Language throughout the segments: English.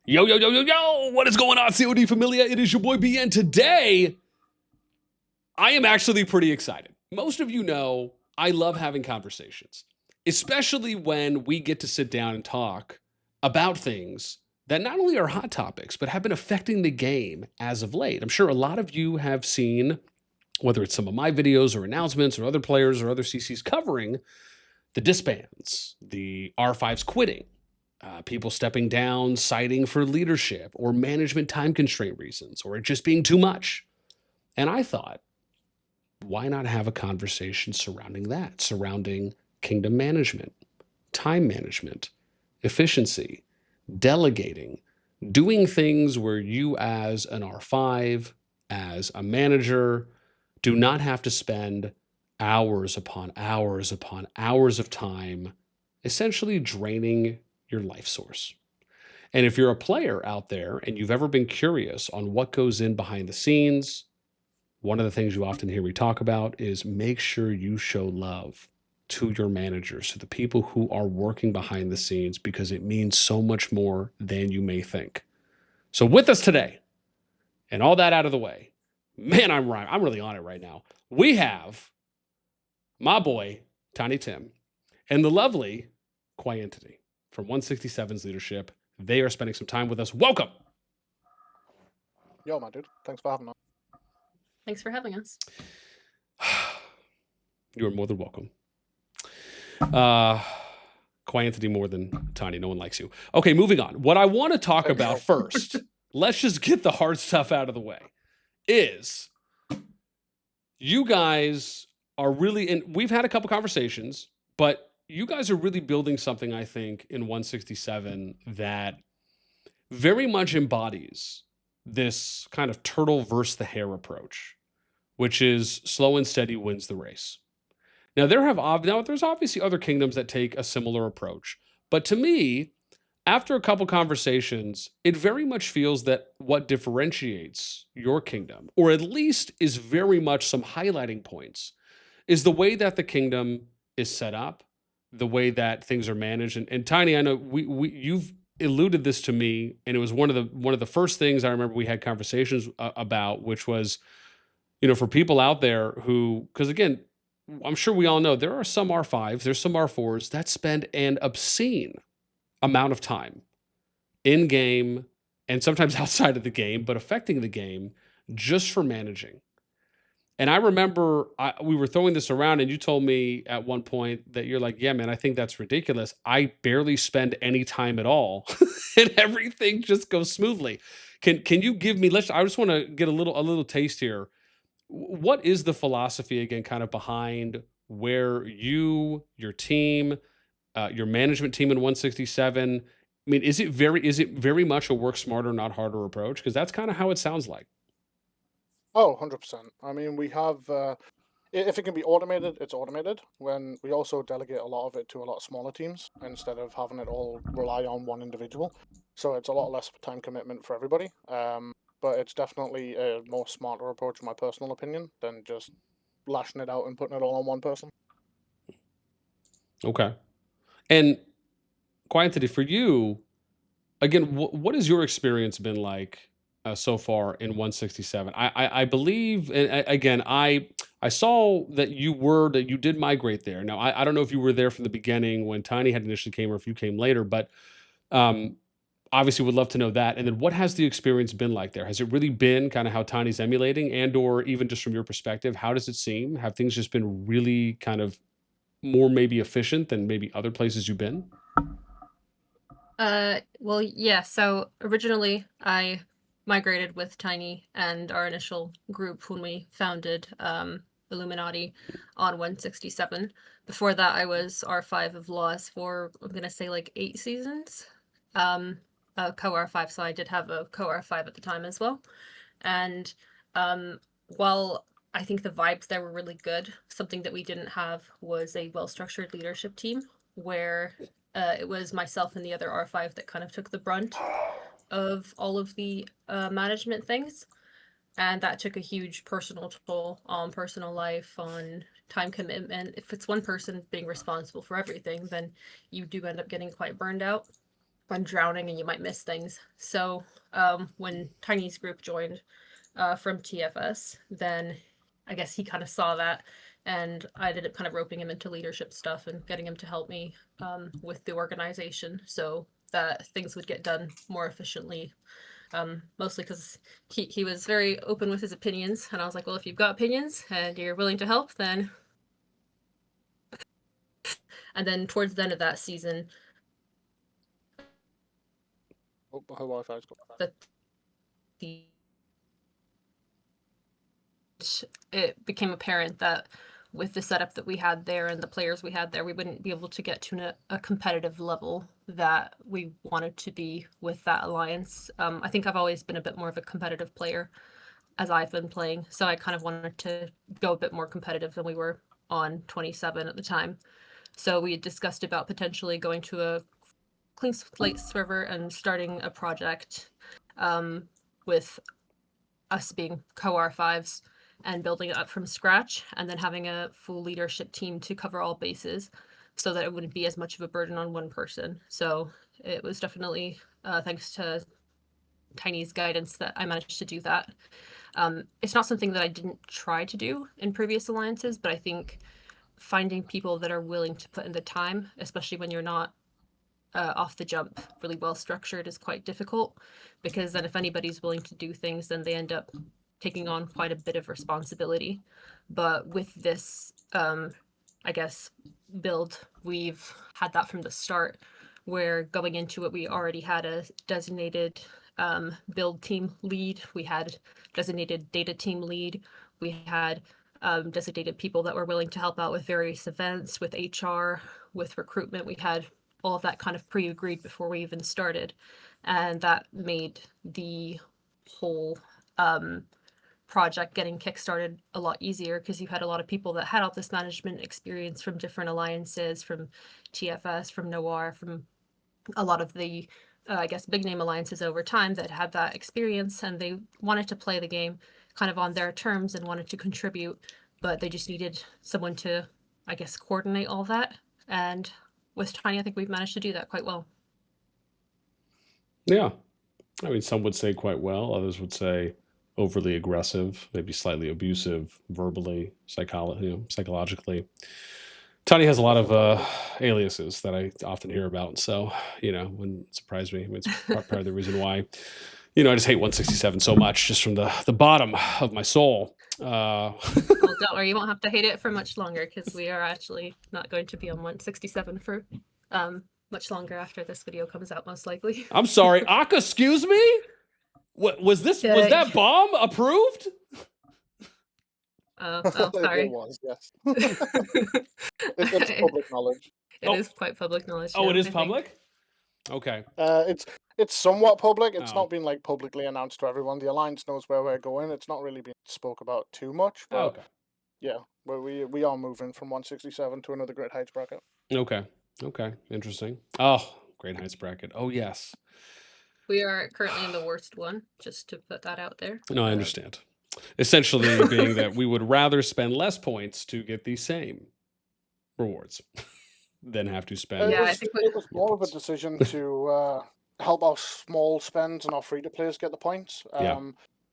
Yo, yo, yo, yo, yo! What is going on, COD Familia? It is your boy BN. Today, I am actually pretty excited. Most of you know I love having conversations, especially when we get to sit down and talk about things that not only are hot topics, but have been affecting the game as of late. I'm sure a lot of you have seen, whether it's some of my videos or announcements or other players or other CCs covering the disbands, the R5s quitting, people stepping down, citing for leadership or management time constraint reasons, or it just being too much. And I thought, why not have a conversation surrounding that, surrounding kingdom management, time management, efficiency, delegating, doing things where you, as an R5, as a manager, do not have to spend hours upon hours upon hours of time essentially draining your life source. And if you're a player out there and you've ever been curious on what goes in behind the scenes, one of the things you often hear me talk about is make sure you show love to your managers, to the people who are working behind the scenes, because it means so much more than you may think. So with us today, and all that out of the way, man, I'm really on it right now. We have my boy, Tiny Tim, and the lovely Quientity from 167's leadership. They are spending some time with us. Welcome. Yo, my dude. Thanks for having us. Thanks for having us. You are more than welcome. Quientity more than Tiny. No one likes you. Okay, moving on. What I want to talk about first, let's just get the hard stuff out of the way, is you guys are really, and we've had a couple conversations, but you guys are really building something, I think, in 167 that very much embodies this kind of turtle versus the hare approach, which is slow and steady wins the race. Now, there's obviously other kingdoms that take a similar approach, but to me, after a couple conversations, it very much feels that what differentiates your kingdom, or at least is very much some highlighting points, is the way that the kingdom is set up, the way that things are managed. And Tiny, I know you've alluded this to me, and it was one of the first things I remember we had conversations about, which was, for people out there who, because again, I'm sure we all know there are some R5s, there's some R4s that spend an obscene amount of time in game and sometimes outside of the game, but affecting the game just for managing. And I remember we were throwing this around, and you told me at one point that you're like, yeah, man, I think that's ridiculous. I barely spend any time at all and everything just goes smoothly. Can you give me, I just want to get a little taste here. What is the philosophy again, kind of behind where you, your team, your management team in 167? I mean, is it very much a work smarter, not harder approach? Because that's kind of how it sounds like. Oh, 100%. I mean, we have, if it can be automated, it's automated. When we also delegate a lot of it to a lot of smaller teams instead of having it all rely on one individual. So it's a lot less time commitment for everybody. But it's definitely a more smarter approach, in my personal opinion, than just lashing it out and putting it all on one person. Okay. And Quientity, for you, again, what has your experience been like so far in 167? I believe, and again, I saw that you did migrate there. Now, I don't know if you were there from the beginning when Tiny had initially came, or if you came later, but obviously would love to know that. And then what has the experience been like there? Has it really been kind of how Tiny's emulating, and or even just from your perspective, how does it seem? Have things just been really kind of more maybe efficient than maybe other places you've been? Well, yeah, so originally I migrated with Tiny and our initial group when we founded Illuminati on 167. Before that, I was R5 of Laws for, I'm going to say, like 8 seasons. Co-R5, so I did have a co-R5 at the time as well. And while I think the vibes there were really good, something that we didn't have was a well-structured leadership team where it was myself and the other R5 that kind of took the brunt of all of the management things. And that took a huge personal toll on personal life, on time commitment. If it's one person being responsible for everything, then you do end up getting quite burned out. when drowning and you might miss things. So when Tiny's group joined from TFS, then I guess he kind of saw that, and I ended up kind of roping him into leadership stuff and getting him to help me with the organization so that things would get done more efficiently. Mostly because he was very open with his opinions, and I was like, well, if you've got opinions and you're willing to help, then. And then towards the end of that season, Oh, her Wi-Fi's got it became apparent that with the setup that we had there and the players we had there, we wouldn't be able to get to a competitive level that we wanted to be with that alliance. I think I've always been a bit more of a competitive player as I've been playing, so I kind of wanted to go a bit more competitive than we were on 27 at the time. So we had discussed about potentially going to a clean slate server and starting a project with us being co-R5s and building it up from scratch, and then having a full leadership team to cover all bases so that it wouldn't be as much of a burden on one person. So it was definitely thanks to Tiny's guidance that I managed to do that. It's not something that I didn't try to do in previous alliances, but I think finding people that are willing to put in the time, especially when you're not off the jump really well structured, is quite difficult, because then if anybody's willing to do things, then they end up taking on quite a bit of responsibility. But with this, I guess, build, we've had that from the start, where going into it, we already had a designated build team lead, we had designated data team lead, we had designated people that were willing to help out with various events, with HR, with recruitment. We had all of that kind of pre-agreed before we even started, and that made the whole project getting kickstarted a lot easier, because you had a lot of people that had all this management experience from different alliances, from TFS, from Noir, from a lot of the I guess big name alliances over time that had that experience, and they wanted to play the game kind of on their terms and wanted to contribute, but they just needed someone to, I guess, coordinate all that. And with Tiny, I think we've managed to do that quite well. Yeah. I mean, some would say quite well. Others would say overly aggressive, maybe slightly abusive, verbally, psychologically. Tiny has a lot of aliases that I often hear about, so wouldn't surprise me. I mean, it's part of the reason why I just hate 167 so much, just from the bottom of my soul. Well, don't worry, you won't have to hate it for much longer, because we are actually not going to be on 167 for much longer after this video comes out, most likely. I'm sorry, Aka, excuse me? What was this? Was that bomb approved? Oh, sorry. It was, yes. It's public knowledge. It is quite public knowledge. Oh, it is public? Okay. It's somewhat public. It's not been like publicly announced to everyone. The Alliance knows where we're going. It's not really been spoke about too much. But Okay. yeah, we are moving from 167 to another Great Heights bracket. Okay. Interesting. Oh, Great Heights bracket. Oh, yes. We are currently in the worst one, just to put that out there. No, I understand. Essentially being that we would rather spend less points to get the same rewards than have to spend. Yeah, I think it was more of a decision to help our small spends and our free-to-players get the points.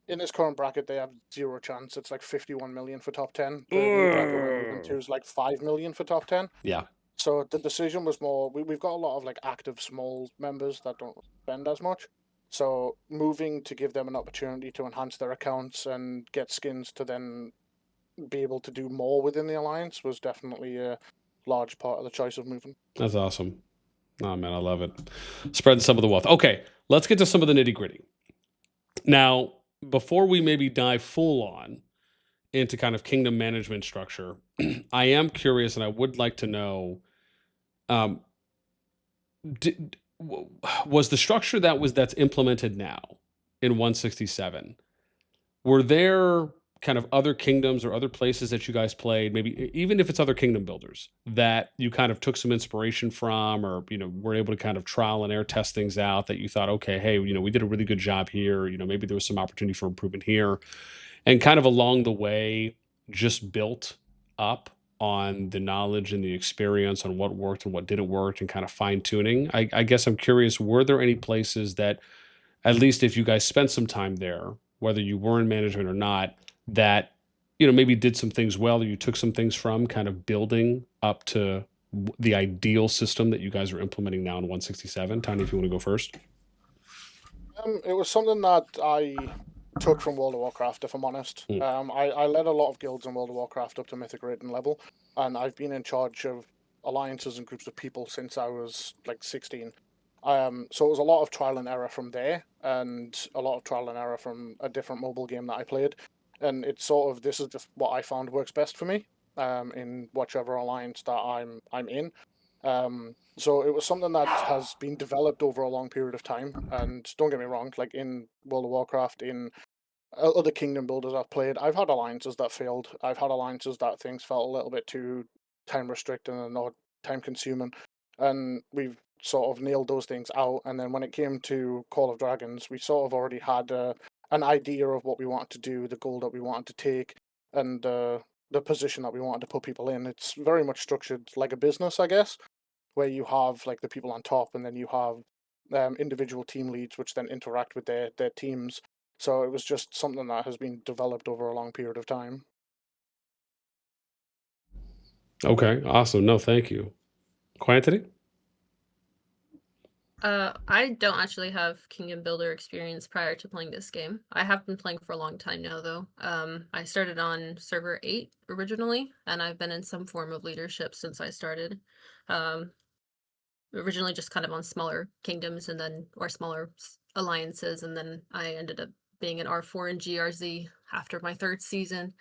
In this current bracket, they have 0 chance. It's like 51 million for top 10. The new bracket we're moving to is like 5 million for top 10. Yeah. So the decision was more, we've got a lot of like active small members that don't spend as much. So moving to give them an opportunity to enhance their accounts and get skins to then be able to do more within the Alliance was definitely a large part of the choice of moving. That's awesome. Oh, man, I love it. Spreading some of the wealth. Okay, let's get to some of the nitty gritty. Now, before we maybe dive full on into kind of kingdom management structure, I am curious, and I would like to know, was the structure that's implemented now in 167, were there kind of other kingdoms or other places that you guys played, maybe even if it's other kingdom builders, that you kind of took some inspiration from, or were able to kind of trial and error test things out that you thought, okay, hey, we did a really good job here, maybe there was some opportunity for improvement here, and kind of along the way just built up on the knowledge and the experience on what worked and what didn't work and kind of fine tuning. I guess I'm curious, were there any places that, at least if you guys spent some time there, whether you were in management or not, that maybe did some things well, or you took some things from kind of building up to the ideal system that you guys are implementing now in 167? Tiny, if you want to go first. It was something that I took from World of Warcraft, if I'm honest. Mm. I led a lot of guilds in World of Warcraft up to Mythic rating level, and I've been in charge of alliances and groups of people since I was like 16. So it was a lot of trial and error from there, and a lot of trial and error from a different mobile game that I played. And it's sort of, this is just what I found works best for me, in whichever alliance that I'm in. So it was something that has been developed over a long period of time. And don't get me wrong, like in World of Warcraft, in other kingdom builders I've played, I've had alliances that failed. I've had alliances that things felt a little bit too time restricting and not time consuming. And we've sort of nailed those things out. And then when it came to Call of Dragons, we sort of already had an idea of what we wanted to do, the goal that we wanted to take, and the position that we wanted to put people in. It's very much structured like a business, I guess, where you have like the people on top, and then you have individual team leads, which then interact with their teams. So it was just something that has been developed over a long period of time. Okay, awesome. No, thank you. Quientity? I don't actually have Kingdom Builder experience prior to playing this game. I have been playing for a long time now, though. I started on server 8 originally, and I've been in some form of leadership since I started. Originally just kind of on smaller kingdoms and then, or smaller alliances, and then I ended up being an R4 and GRZ after my 3rd season,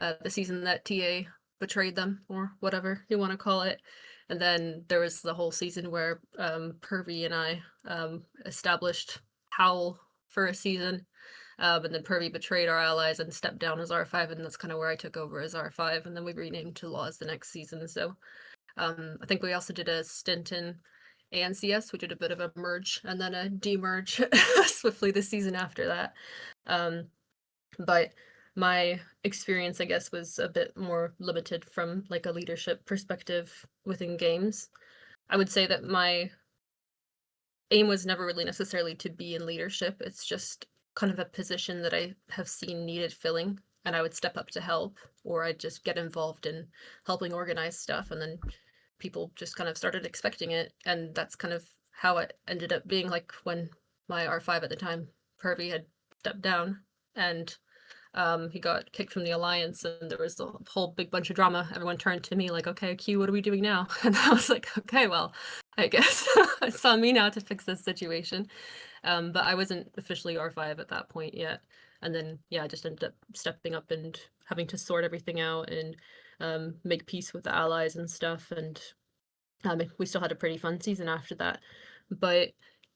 the season that TA betrayed them, or whatever you want to call it. And then there was the whole season where Pervy and I established Howl for a season. And then Pervy betrayed our allies and stepped down as R5, and that's kind of where I took over as R5, and then we renamed to Laws the next season. So I think we also did a stint in ANCS. We did a bit of a merge and then a demerge swiftly the season after that. But my experience, I guess, was a bit more limited from like a leadership perspective within games. I would say that my aim was never really necessarily to be in leadership. It's just kind of a position that I have seen needed filling, and I would step up to help, or I'd just get involved in helping organize stuff, and then people just kind of started expecting it. And that's kind of how it ended up being. Like when my R5 at the time, Pervy, had stepped down, and he got kicked from the alliance, and there was a whole big bunch of drama. Everyone turned to me like, okay, Q, what are we doing now? And I was like, okay, well, I guess it's on me now to fix this situation. But I wasn't officially R5 at that point yet. And then, yeah, I just ended up stepping up and having to sort everything out and make peace with the allies and stuff. And we still had a pretty fun season after that. But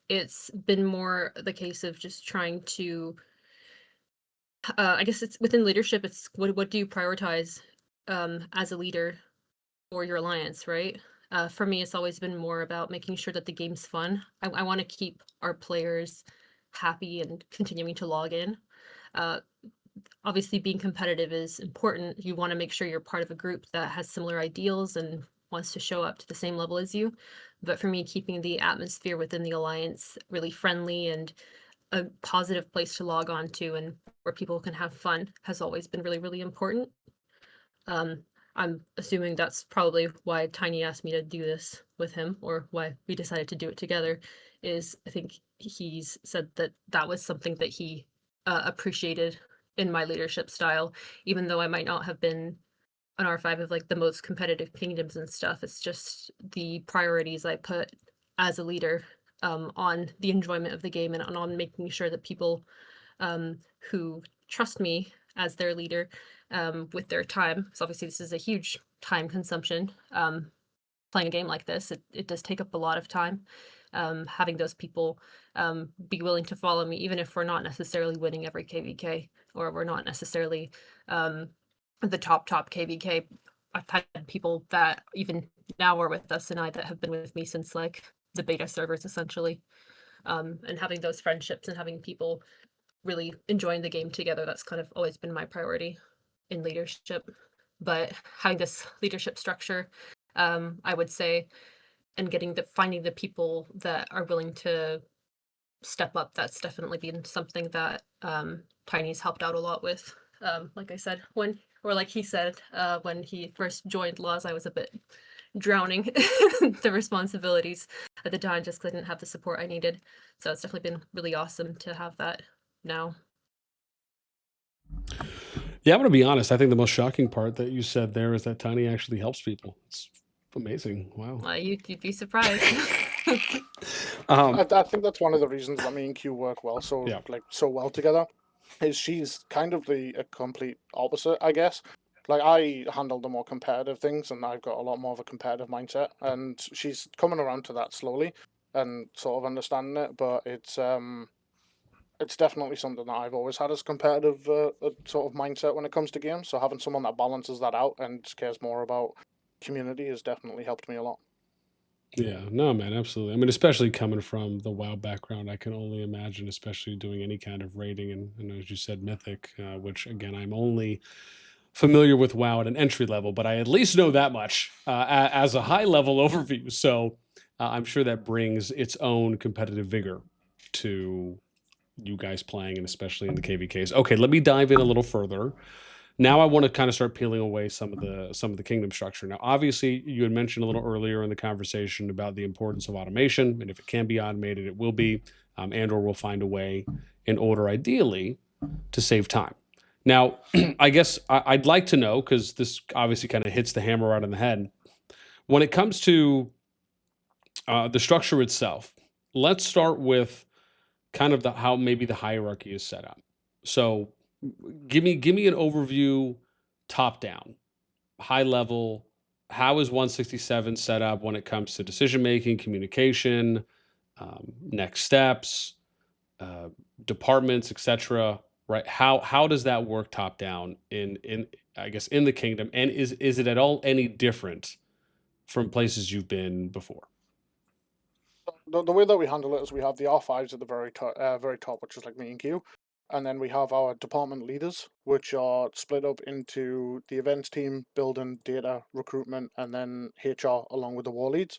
it's been more the case of just trying to I guess it's within leadership. It's what do you prioritize as a leader for your alliance, right? For me, it's always been more about making sure that the game's fun. I want to keep our players happy and continuing to log in. Obviously, being competitive is important. You want to make sure you're part of a group that has similar ideals and wants to show up to the same level as you. But for me, keeping the atmosphere within the alliance really friendly and a positive place to log on to, and where people can have fun, has always been really, really important. I'm assuming that's probably why Tiny asked me to do this with him, or why we decided to do it together, is I think he's said that that was something that he appreciated in my leadership style, even though I might not have been an R5 of like the most competitive kingdoms and stuff. It's just the priorities I put as a leader on the enjoyment of the game, and on making sure that people who trust me as their leader with their time, because obviously this is a huge time consumption. Playing a game like this, it does take up a lot of time. Having those people be willing to follow me, even if we're not necessarily winning every KVK, or we're not necessarily the top KVK. I've had people that even now are with us and that have been with me since like the beta servers, essentially. And having those friendships and having people really enjoying the game together, that's kind of always been my priority in leadership. but having this leadership structure, I would say, and finding the people that are willing to step up, that's definitely been something that Tiny's helped out a lot with. Like I said, like he said, when he first joined Laws, I was a bit drowning the responsibilities at the time just because I didn't have the support I needed. So it's definitely been really awesome to have that now. Yeah, I'm gonna be honest. I think the most shocking part that you said there is that Tiny actually helps people. It's amazing. Wow. You'd be surprised. I think that's one of the reasons that me and Q work well Yeah. so well together. Is she's kind of a complete opposite, I guess. Like I handle the more competitive things, and I've got a lot more of a competitive mindset, and she's coming around to that slowly and sort of understanding it. But it's definitely something that I've always had as competitive sort of mindset when it comes to games. So having someone that balances that out and cares more about community has definitely helped me a lot. Yeah, no, man, absolutely. I mean, especially coming from the WoW background, I can only imagine, especially doing any kind of raiding and as you said, Mythic, which again, I'm only familiar with WoW at an entry level, but I at least know that much as a high level overview. So I'm sure that brings its own competitive vigor to you guys playing, and especially in the KVKs. Okay, let me dive in a little further. Now I want to kind of start peeling away some of the kingdom structure. Now, obviously, you had mentioned a little earlier in the conversation about the importance of automation, and if it can be automated, it will be, and or we'll find a way in order, ideally, to save time. Now, I guess I'd like to know, because this obviously kind of hits the hammer right on the head. When it comes to the structure itself, let's start with kind of how maybe the hierarchy is set up. So, give me an overview, top down, high level. How is 167 set up when it comes to decision making, communication, next steps, uh, departments, etc. Right? How does that work top down in I guess in the kingdom, and is it at all any different from places you've been before? The way that we handle it is we have the R5s at the very top, which is like me and Q, and then we have our department leaders, which are split up into the events team, building, data, recruitment, and then HR along with the war leads.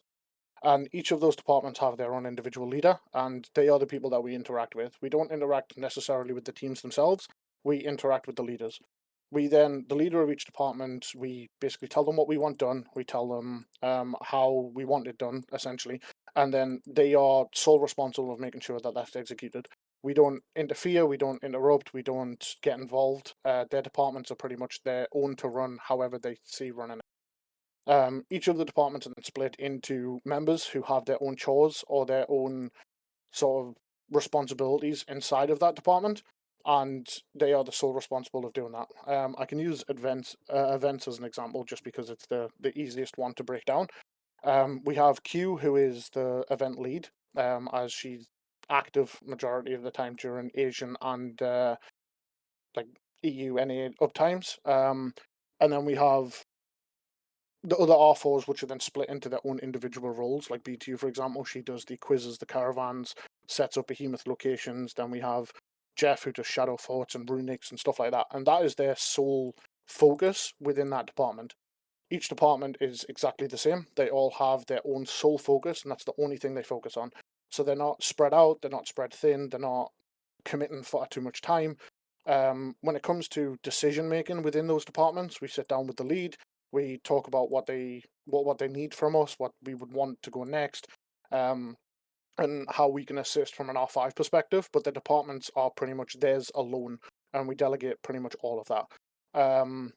And each of those departments have their own individual leader, and they are the people that we interact with. We don't interact necessarily with the teams themselves. We interact with the leaders. The leader of each department, we basically tell them what we want done. We tell them how we want it done, essentially, and then they are sole responsible of making sure that that's executed. We don't interfere. We don't interrupt. We don't get involved. Their departments are pretty much their own to run however they see running. Each of the departments are then split into members who have their own chores or their own sort of responsibilities inside of that department, and they are the sole responsible of doing that. I can use events as an example just because it's the easiest one to break down. We have Q, who is the event lead, as she's active majority of the time during Asian and like EU NA uptimes. And then we have the other R4s, which are then split into their own individual roles. Like BTU, for example, she does the quizzes, the caravans, sets up behemoth locations. Then we have Jeff, who does shadow forts and runics and stuff like that. And that is their sole focus within that department. Each department is exactly the same. They all have their own sole focus, and that's the only thing they focus on. So they're not spread out, they're not spread thin, they're not committing far too much time. When it comes to decision making within those departments, we sit down with the lead. We talk about what they need from us, what we would want to go next, um, and how we can assist from an R5 perspective. But the departments are pretty much theirs alone, and we delegate pretty much all of that. Um,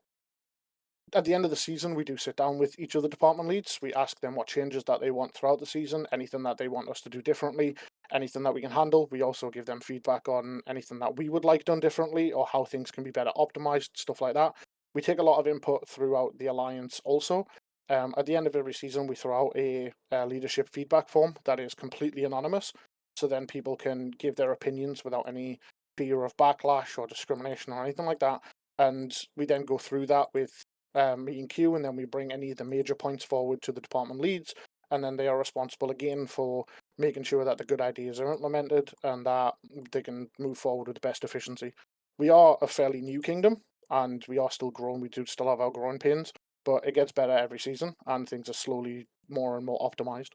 at the end of the season, we do sit down with each of the department leads. We ask them what changes that they want throughout the season, anything that they want us to do differently, anything that we can handle. We also give them feedback on anything that we would like done differently or how things can be better optimized, stuff like that. We take a lot of input throughout the alliance also. At the end of every season, we throw out a leadership feedback form that is completely anonymous. So then people can give their opinions without any fear of backlash or discrimination or anything like that. And we then go through that with me and Q, and then we bring any of the major points forward to the department leads, and then they are responsible again for making sure that the good ideas are implemented and that they can move forward with the best efficiency. We are a fairly new kingdom, and we are still growing. We do still have our growing pains, but it gets better every season, and things are slowly more and more optimized.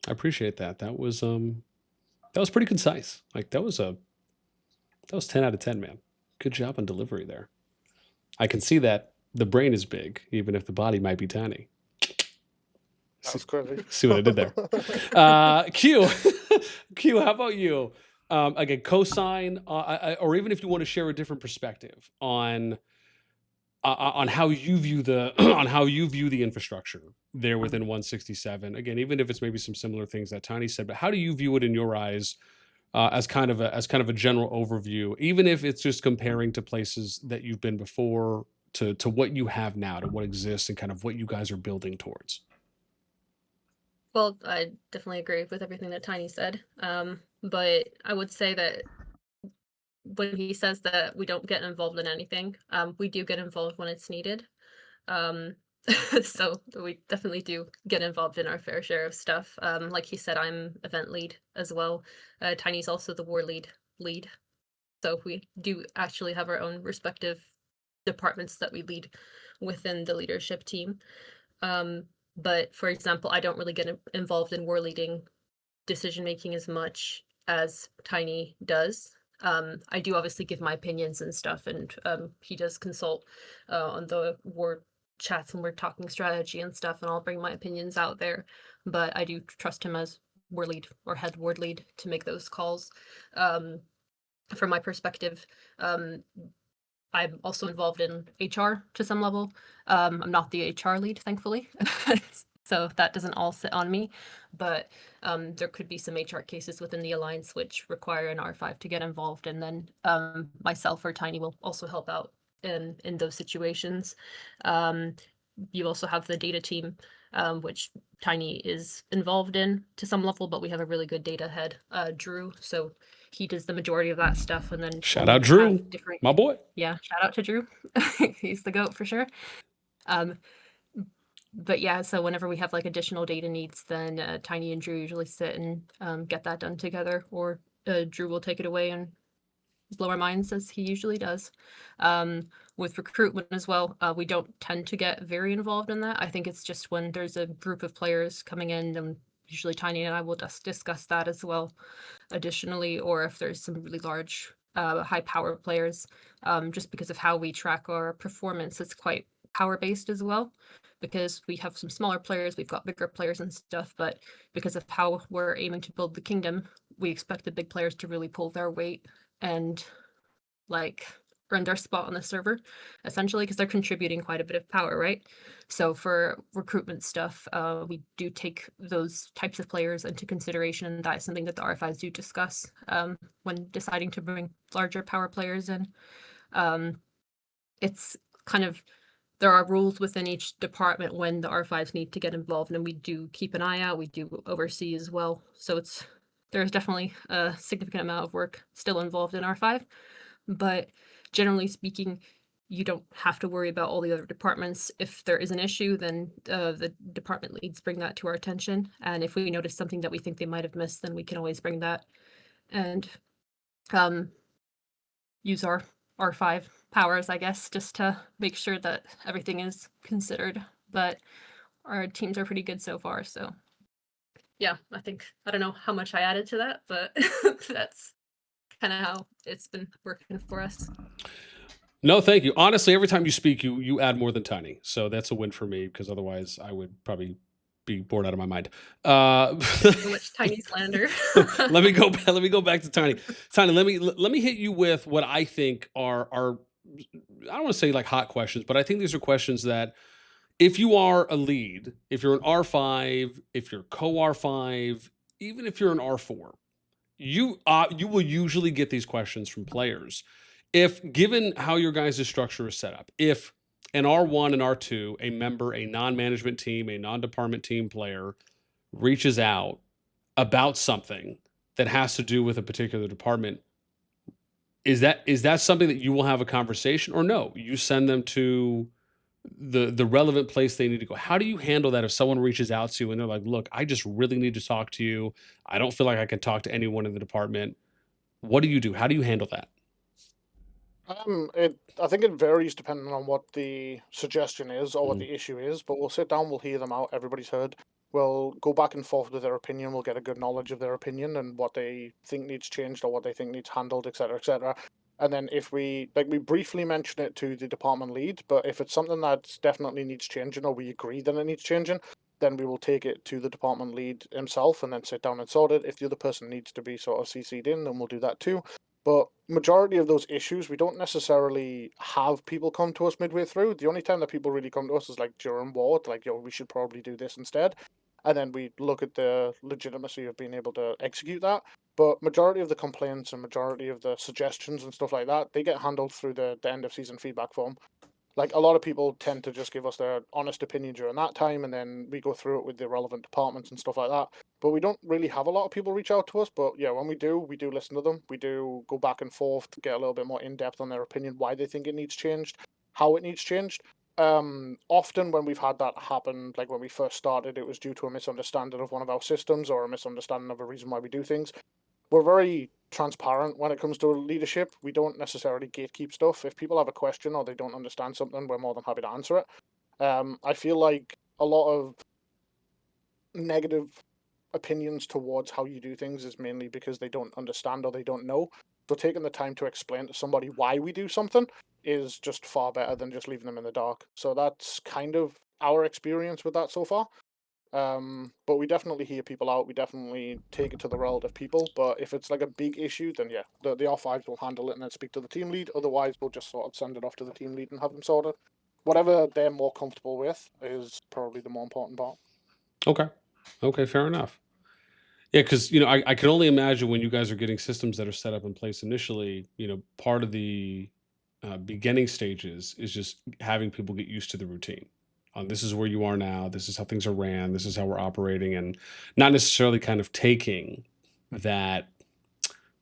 I appreciate that. That was pretty concise. Like that was 10 out of 10, man. Good job on delivery there. I can see that the brain is big, even if the body might be tiny. That's crazy. See what I did there? Q, Q, how about you? Again, cosign, or even if you want to share a different perspective on how you view the on how you view the infrastructure there within 167. Again, even if it's maybe some similar things that Tiny said, but how do you view it in your eyes as kind of a general overview, even if it's just comparing to places that you've been before to what you have now, to what exists, and kind of what you guys are building towards? Well, I definitely agree with everything that Tiny said. But I would say that when he says that we don't get involved in anything, we do get involved when it's needed. Um, so we definitely do get involved in our fair share of stuff. Like he said, I'm event lead as well. Tiny's also the war lead. So we do actually have our own respective departments that we lead within the leadership team. But for example, I don't really get involved in war leading decision making as much as Tiny does. I do obviously give my opinions and stuff, and he does consult on the war chats when we're talking strategy and stuff, and I'll bring my opinions out there. But I do trust him as war lead or head ward lead to make those calls. From my perspective, I'm also involved in HR to some level. I'm not the HR lead, thankfully. So that doesn't all sit on me, but there could be some HR cases within the Alliance which require an R5 to get involved, and then myself or Tiny will also help out in those situations. You also have the data team, which Tiny is involved in to some level, but we have a really good data head, Drew, so he does the majority of that stuff. And then Shout out Drew, different, my boy. yeah, shout out to Drew. He's the GOAT for sure. But yeah, so whenever we have like additional data needs, then Tiny and Drew usually sit and get that done together, or Drew will take it away and blow our minds as he usually does. With recruitment as well, we don't tend to get very involved in that. I think it's just when there's a group of players coming in, and usually Tiny and I will just discuss that as well additionally, or if there's some really large high power players, just because of how we track our performance, it's quite power based as well, because we have some smaller players, we've got bigger players and stuff, but because of how we're aiming to build the kingdom, we expect the big players to really pull their weight and like earn their spot on the server, essentially, because they're contributing quite a bit of power, right? So for recruitment stuff, we do take those types of players into consideration, and that is something that the R5s do discuss when deciding to bring larger power players in. It's kind of, there are rules within each department when the R5s need to get involved, and we do keep an eye out, we do oversee as well. So there's definitely a significant amount of work still involved in R5, but generally speaking, you don't have to worry about all the other departments. If there is an issue, then the department leads bring that to our attention, and if we notice something that we think they might have missed, then we can always bring that and use our R5 powers, I guess, just to make sure that everything is considered. But our teams are pretty good so far, so yeah, I don't know how much I added to that, but that's kind of how it's been working for us. No, thank you. Honestly, every time you speak, you add more than Tiny, so that's a win for me, because otherwise I would probably be bored out of my mind. So much Tiny slander. Let me go back to Tiny. Tiny, let me hit you with what I think are I don't want to say like hot questions, but I think these are questions that if you are a lead, if you're an R5, if you're co-R5, even if you're an R4, you will usually get these questions from players. If given how your guys' structure is set up, if an R1 and R2, a member, a non-management team, a non-department team player reaches out about something that has to do with a particular department, is that something that you will have a conversation, or no, you send them to the relevant place they need to go? How do you handle that if someone reaches out to you and they're like, look, I just really need to talk to you, I don't feel like I can talk to anyone in the department, What do you do? How do you handle that? I think it varies depending on what the suggestion is or what Mhm. the issue is, but we'll sit down, we'll hear them out, everybody's heard. We'll go back and forth with their opinion, we'll get a good knowledge of their opinion and what they think needs changed or what they think needs handled, etc., etc. And then if we briefly mention it to the department lead, but if it's something that definitely needs changing or we agree that it needs changing, then we will take it to the department lead himself and then sit down and sort it. If the other person needs to be sort of CC'd in, then we'll do that too. But majority of those issues, we don't necessarily have people come to us midway through. The only time that people really come to us is like during war, like, yo, we should probably do this instead. And then we look at the legitimacy of being able to execute that. But majority of the complaints and majority of the suggestions and stuff like that, they get handled through the end of season feedback form. Like, a lot of people tend to just give us their honest opinion during that time, and then we go through it with the relevant departments and stuff like that. But we don't really have a lot of people reach out to us. But yeah, when we do listen to them. We do go back and forth to get a little bit more in depth on their opinion, why they think it needs changed, how it needs changed. Often when we've had that happen, like when we first started, it was due to a misunderstanding of one of our systems or a misunderstanding of a reason why we do things. We're very transparent when it comes to leadership. We don't necessarily gatekeep stuff. If people have a question or they don't understand something, we're more than happy to answer it. I feel like a lot of negative opinions towards how you do things is mainly because they don't understand or they don't know. So taking the time to explain to somebody why we do something is just far better than just leaving them in the dark. So that's kind of our experience with that so far. But we definitely hear people out. We definitely take it to the relative people. But if it's like a big issue, then yeah, the R5s will handle it and then speak to the team lead. Otherwise, we'll just sort of send it off to the team lead and have them sort it. Whatever they're more comfortable with is probably the more important part. Okay. Okay, fair enough. Yeah, because I can only imagine when you guys are getting systems that are set up in place initially. Part of the beginning stages is just having people get used to the routine. This is where you are now. This is how things are ran. This is how we're operating, and not necessarily kind of taking that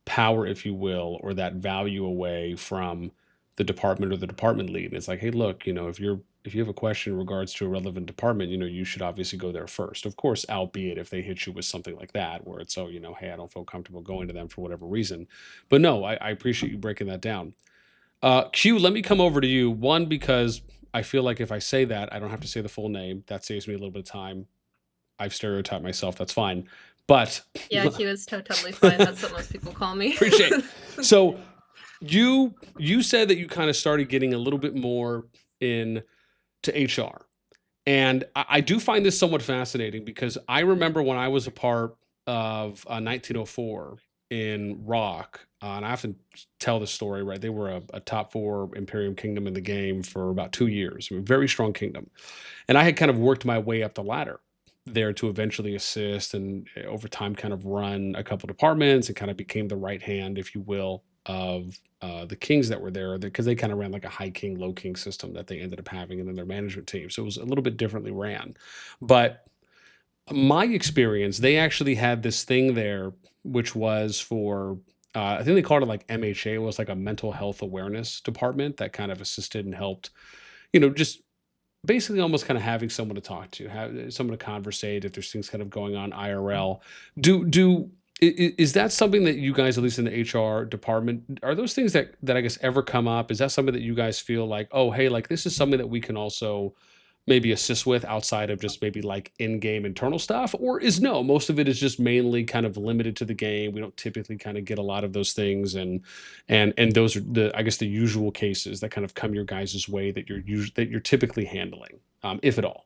power, if you will, or that value away from the department or the department lead. And it's like, hey, look, if you have a question in regards to a relevant department, you should obviously go there first. Of course, albeit if they hit you with something like that, where it's, oh, hey, I don't feel comfortable going to them for whatever reason. But no, I appreciate you breaking that down. Q, let me come over to you. One, because I feel like if I say that, I don't have to say the full name. That saves me a little bit of time. I've stereotyped myself. That's fine. But Yeah, Q is totally fine. That's what most people call me. appreciate it. So you said that you kind of started getting a little bit more in to HR. And I do find this somewhat fascinating because I remember when I was a part of 1904 in Rock, and I often tell this story, right? They were a top 4 Imperium kingdom in the game for about 2 years, a very strong kingdom. And I had kind of worked my way up the ladder there to eventually assist and over time kind of run a couple departments and kind of became the right hand, if you will, of the kings that were there because they kind of ran like a high king, low king system that they ended up having in their management team. So it was a little bit differently ran. But my experience, they actually had this thing there, which was for, I think they called it like MHA. It was like a mental health awareness department that kind of assisted and helped, just basically almost kind of having someone to talk to, have someone to conversate if there's things kind of going on IRL. Is that something that you guys, at least in the HR department, are those things that I guess ever come up? Is that something that you guys feel like, oh, hey, like this is something that we can also maybe assist with outside of just maybe like in-game internal stuff? Or is no, most of it is just mainly kind of limited to the game. We don't typically kind of get a lot of those things, and those are I guess the usual cases that kind of come your guys' way that you're typically handling, if at all.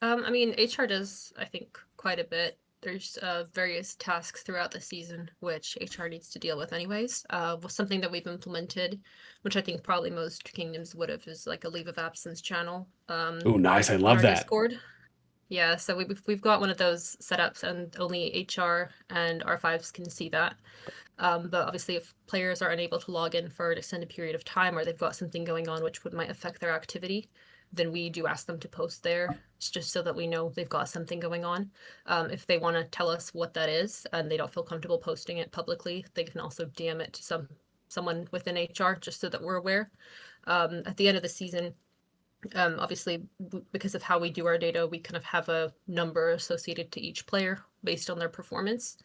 I mean, HR does, I think, quite a bit. There's various tasks throughout the season which HR needs to deal with anyways. Something that we've implemented, which I think probably most kingdoms would have, is like a leave of absence channel. Oh, nice. I on love our that. Discord. Yeah, so we've got one of those set up, and only HR and R5s can see that. But obviously, if players are unable to log in for an extended period of time, or they've got something going on which might affect their activity, then we do ask them to post there, just so that we know they've got something going on. If they want to tell us what that is and they don't feel comfortable posting it publicly, they can also DM it to someone within HR, just so that we're aware. At the end of the season, obviously, because of how we do our data, we kind of have a number associated to each player based on their performance.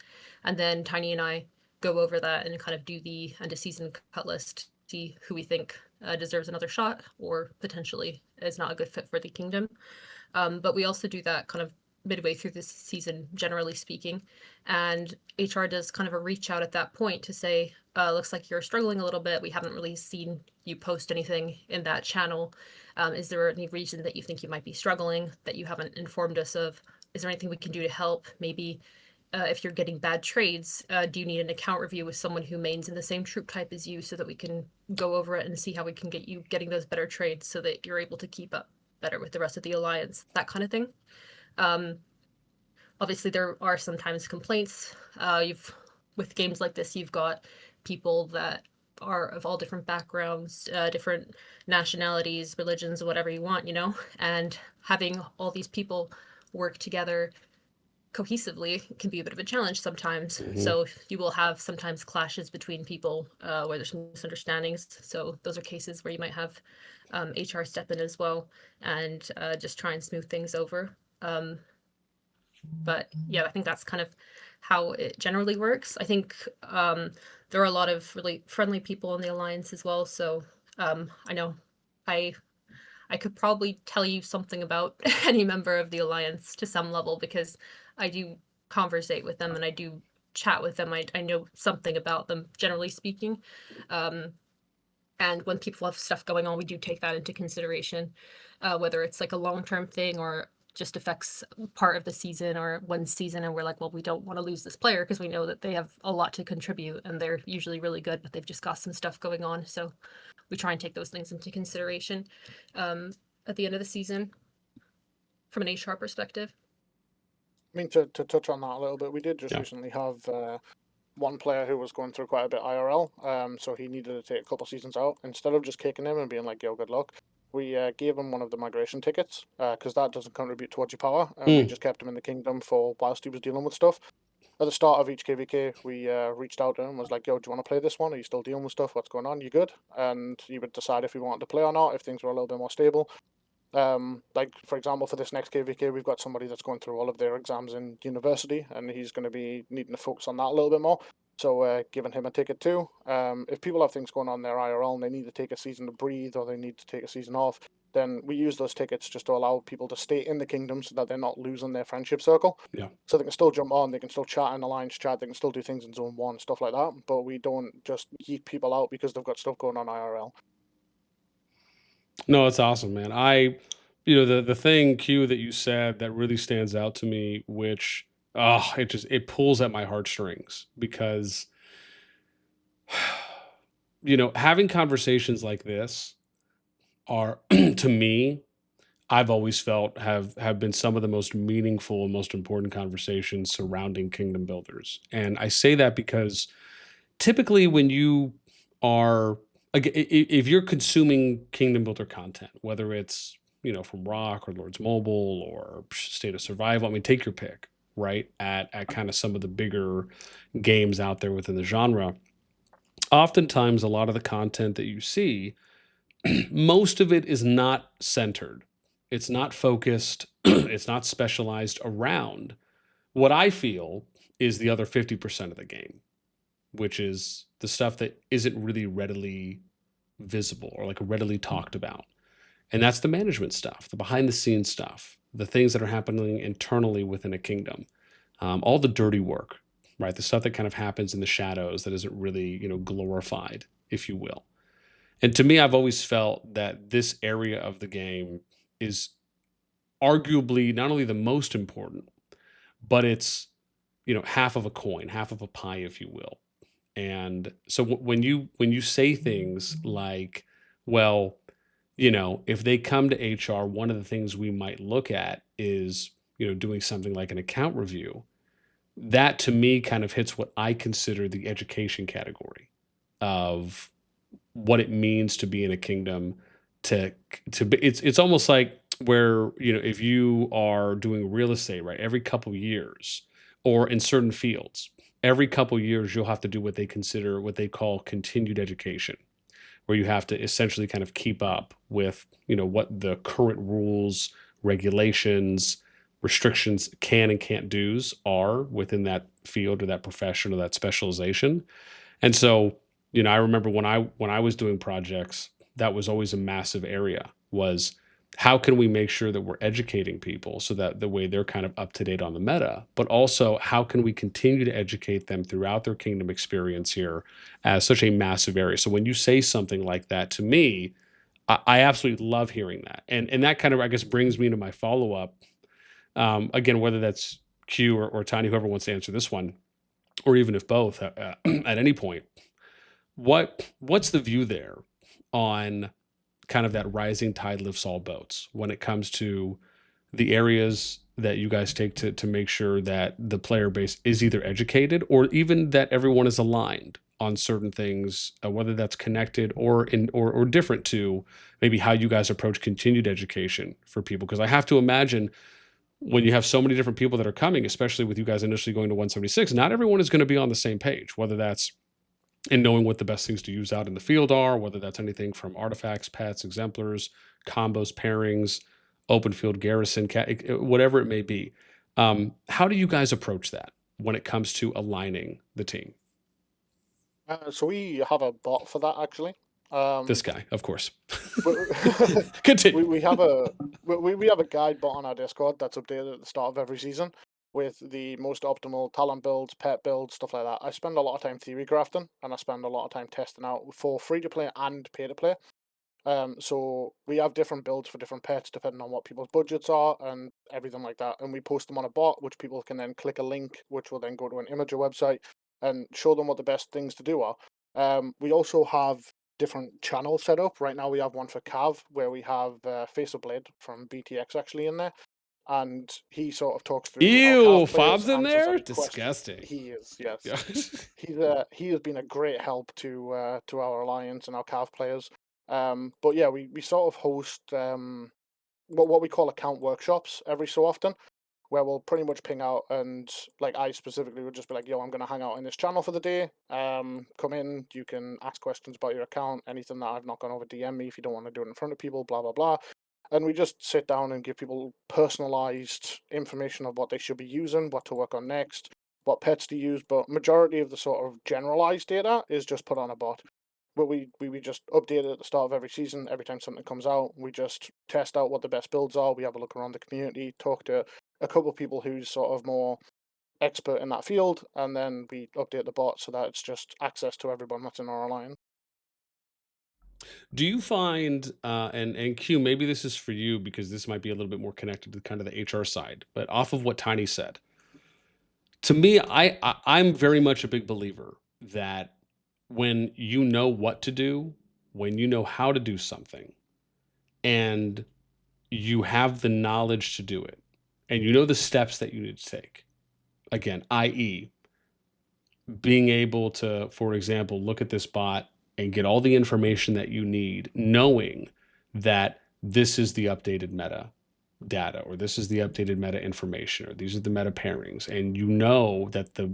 And then Tiny and I go over that and kind of do the end of season cut list, see who we think deserves another shot or potentially is not a good fit for the kingdom. But we also do that kind of midway through this season, generally speaking. And HR does kind of a reach out at that point to say, looks like you're struggling a little bit. We haven't really seen you post anything in that channel. Is there any reason that you think you might be struggling that you haven't informed us of? Is there anything we can do to help? Maybe if you're getting bad trades, do you need an account review with someone who mains in the same troop type as you so that we can go over it and see how we can get you getting those better trades so that you're able to keep up better with the rest of the alliance, that kind of thing. Obviously, there are sometimes complaints. With games like this, you've got people that are of all different backgrounds, different nationalities, religions, whatever you want, and having all these people work together cohesively can be a bit of a challenge sometimes. So you will have sometimes clashes between people where there's misunderstandings. So those are cases where you might have HR step in as well and just try and smooth things over. But yeah, I think that's kind of how it generally works. I think there are a lot of really friendly people in the alliance as well. So I know I could probably tell you something about any member of the alliance to some level because I do conversate with them and I do chat with them. I know something about them, generally speaking. And when people have stuff going on, we do take that into consideration, whether it's like a long-term thing or just affects part of the season or one season. And we're like, well, we don't want to lose this player because we know that they have a lot to contribute and they're usually really good, but they've just got some stuff going on. So we try and take those things into consideration at the end of the season from an HR perspective. I mean, to touch on that a little bit, we did just recently have one player who was going through quite a bit IRL, so he needed to take a couple seasons out. Instead of just kicking him and being like, yo, good luck, we gave him one of the migration tickets, because that doesn't contribute towards your power, and we just kept him in the kingdom for whilst he was dealing with stuff. At the start of each KVK, we reached out to him, was like, yo, do you want to play this one? Are you still dealing with stuff? What's going on? You good? And he would decide if he wanted to play or not, if things were a little bit more stable. Like, for example, for this next KVK, we've got somebody that's going through all of their exams in university, and he's going to be needing to focus on that a little bit more. So giving him a ticket too. If people have things going on in their IRL and they need to take a season to breathe or they need to take a season off, then we use those tickets just to allow people to stay in the kingdom so that they're not losing their friendship circle. Yeah. So they can still jump on, they can still chat in Alliance chat, they can still do things in Zone 1, stuff like that. But we don't just yeet people out because they've got stuff going on IRL. No, it's awesome, man. The thing, Q, that you said that really stands out to me, which it pulls at my heartstrings because having conversations like this are to me, I've always felt have been some of the most meaningful and most important conversations surrounding kingdom builders. And I say that because typically when you are if you're consuming kingdom builder content, whether it's from Rock or Lords Mobile or State of Survival, I mean, take your pick, right? At kind of some of the bigger games out there within the genre, oftentimes a lot of the content that you see, most of it is not centered. It's not focused. It's not specialized around what I feel is the other 50% of the game, which is the stuff that isn't really readily visible or like readily talked about. And that's the management stuff, the behind the scenes stuff, the things that are happening internally within a kingdom, all the dirty work, right? The stuff that kind of happens in the shadows that isn't really, glorified, if you will. And to me, I've always felt that this area of the game is arguably not only the most important, but it's, half of a coin, half of a pie, if you will. And so when you say things like, well, if they come to HR, one of the things we might look at is, doing something like an account review. That to me kind of hits what I consider the education category of what it means to be in a kingdom. It's almost like where, if you are doing real estate, right, every couple years or in certain fields, every couple years, you'll have to do what they call continued education, where you have to essentially kind of keep up with, what the current rules, regulations, restrictions, can and can't do's are within that field or that profession or that specialization. And so, I remember when I was doing projects, that was always a massive area, was how can we make sure that we're educating people so that the way they're kind of up to date on the meta, but also how can we continue to educate them throughout their kingdom experience here as such a massive area. So when you say something like that to me, I absolutely love hearing that. And that kind of, I guess, brings me to my follow up. Again, whether that's Q or Tiny, whoever wants to answer this one, or even if both, at any point, what's the view there on kind of that rising tide lifts all boats when it comes to the areas that you guys take to make sure that the player base is either educated or even that everyone is aligned on certain things, whether that's connected or different to maybe how you guys approach continued education for people? Because I have to imagine when you have so many different people that are coming, especially with you guys initially going to 176, not everyone is going to be on the same page, whether that's in knowing what the best things to use out in the field are, whether that's anything from artifacts, pets, exemplars, combos, pairings, open field garrison, whatever it may be. How do you guys approach that when it comes to aligning the team? So we have a bot for that actually. This guy, of course. we, Continue. we have a we have a guide bot on our Discord that's updated at the start of every season with the most optimal talent builds, pet builds, stuff like that. I spend a lot of time theory crafting, and I spend a lot of time testing out for free to play and pay to play. So we have different builds for different pets depending on what people's budgets are and everything like that. And we post them on a bot, which people can then click a link, which will then go to an imager website and show them what the best things to do are. We also have different channels set up. Right now we have one for Cav where we have Face of Blade from BTX actually in there. And he sort of talks through our Ew, Cav players, Fob's in answers there? any questions. Disgusting. He is, yes. Yeah. He has been a great help to our alliance and our Cav players. But yeah, we sort of host what we call account workshops every so often, where we'll pretty much ping out and like I specifically would just be like, yo, I'm gonna hang out in this channel for the day. Come in, you can ask questions about your account, anything that I've not gone over, DM me if you don't want to do it in front of people, blah blah blah. And we just sit down and give people personalized information of what they should be using, what to work on next, what pets to use. But majority of the sort of generalized data is just put on a bot. But we just update it at the start of every season. Every time something comes out, we just test out what the best builds are. We have a look around the community, talk to a couple of people who's sort of more expert in that field, and then we update the bot so that it's just access to everyone that's in our alliance. Do you find, and Q, maybe this is for you because this might be a little bit more connected to kind of the HR side, but off of what Tiny said, to me, I'm very much a big believer that when you know what to do, when you know how to do something, and you have the knowledge to do it, and you know the steps that you need to take, again, i.e., being able to, for example, look at this bot and get all the information that you need, knowing that this is the updated meta data, or this is the updated meta information, or these are the meta pairings, and you know that the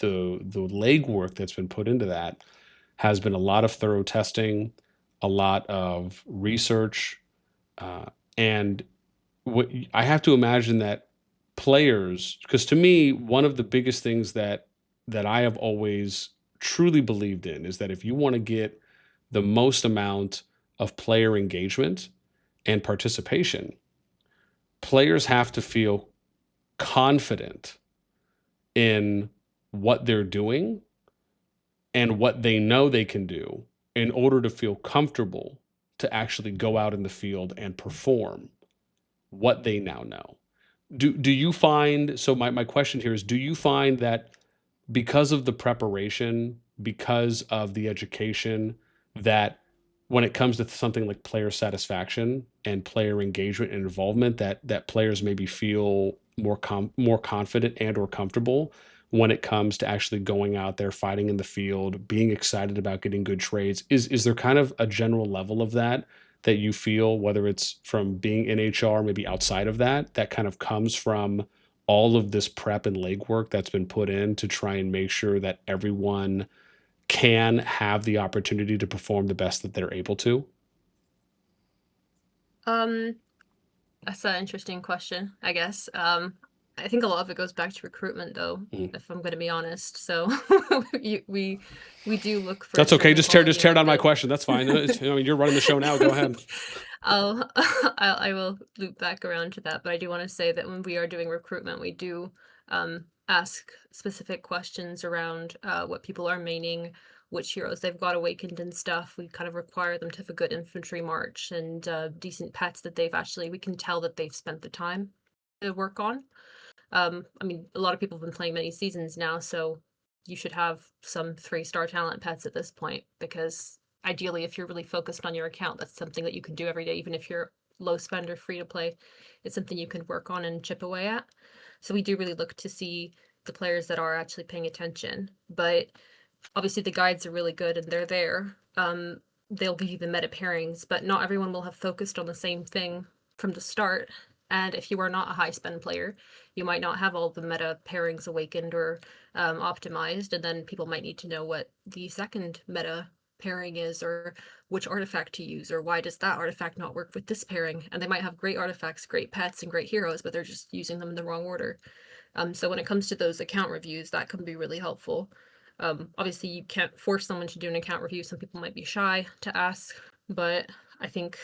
legwork that's been put into that has been a lot of thorough testing, a lot of research, and what I have to imagine that players, because to me, one of the biggest things that I have always truly believed in is that if you want to get the most amount of player engagement and participation, players have to feel confident in what they're doing and what they know they can do in order to feel comfortable to actually go out in the field and perform what they now know. Do you find, so my question here is, do you find that because of the preparation, because of the education, that when it comes to something like player satisfaction and player engagement and involvement, that players maybe feel more confident and or comfortable when it comes to actually going out there, fighting in the field, being excited about getting good trades? Is there kind of a general level of that you feel, whether it's from being in HR, maybe outside of that kind of comes from all of this prep and legwork that's been put in to try and make sure that everyone can have the opportunity to perform the best that they're able to? Um, That's an interesting question, I guess. I think a lot of it goes back to recruitment, though, if I'm going to be honest. So we do look for That's okay. certain Just tear quality down my about question. That's fine. I mean, you're running the show now. Go ahead. I will loop back around to that, but I do want to say that when we are doing recruitment, we do ask specific questions around what people are maining, which heroes they've got awakened and stuff. We kind of require them to have a good infantry march and decent pets that we can tell that they've spent the time to work on. I mean, a lot of people have been playing many seasons now, so you should have some 3-star talent pets at this point, because ideally, if you're really focused on your account, that's something that you can do every day, even if you're low spend or free to play. It's something you can work on and chip away at. So we do really look to see the players that are actually paying attention. But obviously the guides are really good and they're there. They'll give you the meta pairings, but not everyone will have focused on the same thing from the start. And if you are not a high spend player, you might not have all the meta pairings awakened or optimized, and then people might need to know what the second meta pairing is, or which artifact to use, or why does that artifact not work with this pairing. And they might have great artifacts, great pets, and great heroes, but they're just using them in the wrong order. So when it comes to those account reviews, that can be really helpful. Obviously, you can't force someone to do an account review. Some people might be shy to ask, but I think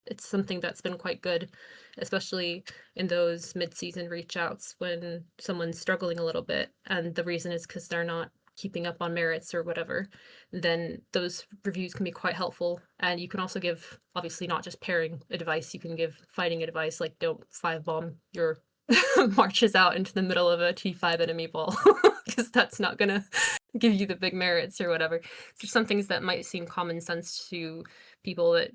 it's something that's been quite good, especially in those mid-season reach outs when someone's struggling a little bit, and the reason is because they're not keeping up on merits or whatever. Then those reviews can be quite helpful. And you can also give, obviously, not just pairing advice, you can give fighting advice, like don't 5-bomb your marches out into the middle of a T5 enemy ball, because that's not gonna give you the big merits or whatever. There's some things that might seem common sense to people that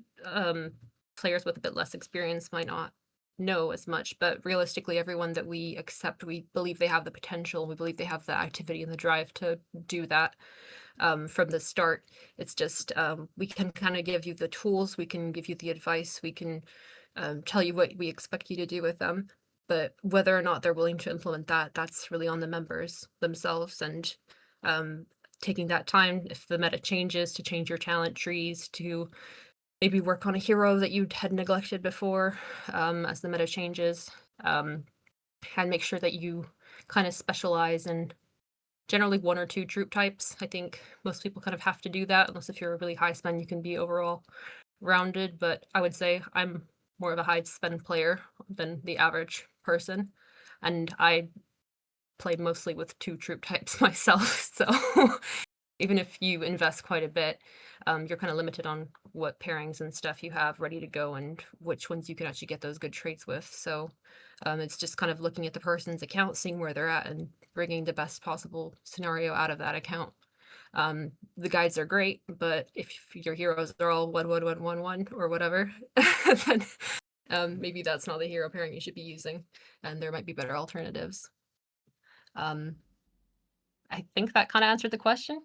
players with a bit less experience might not know as much, but realistically, everyone that we accept, we believe they have the potential, we believe they have the activity and the drive to do that from the start. It's just we can kind of give you the tools, we can give you the advice, we can tell you what we expect you to do with them, but whether or not they're willing to implement that, that's really on the members themselves. And taking that time, if the meta changes, to change your talent trees, to maybe work on a hero that you had neglected before as the meta changes, and make sure that you kind of specialize in generally 1 or 2 troop types. I think most people kind of have to do that, unless if you're a really high spend, you can be overall rounded. But I would say I'm more of a high spend player than the average person, and I play mostly with 2 troop types myself. So even if you invest quite a bit, you're kind of limited on what pairings and stuff you have ready to go and which ones you can actually get those good traits with. So it's just kind of looking at the person's account, seeing where they're at, and bringing the best possible scenario out of that account. The guides are great, but if your heroes are all 1-1-1-1-1 or whatever, then maybe that's not the hero pairing you should be using, and there might be better alternatives. I think that kind of answered the question,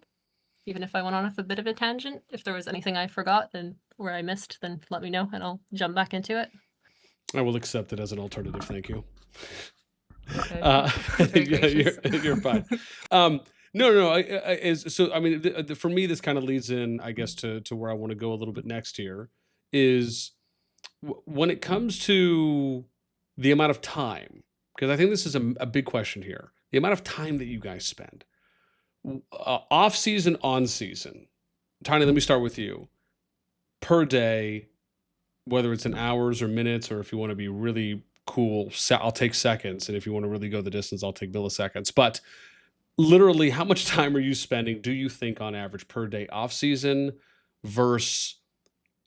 even if I went on a bit of a tangent. If there was anything I forgot and where I missed, then let me know and I'll jump back into it. I will accept it as an alternative. Thank you. Okay. You're fine. No. So I mean, for me, this kind of leads in, I guess, to where I want to go a little bit next here. Is when it comes to the amount of time, because I think this is a big question here. The amount of time that you guys spend off season, on season. Tiny, let me start with you. Per day, whether it's in hours or minutes, or if you want to be really cool, I'll take seconds. And if you want to really go the distance, I'll take milliseconds. But literally, how much time are you spending, do you think, on average per day off season versus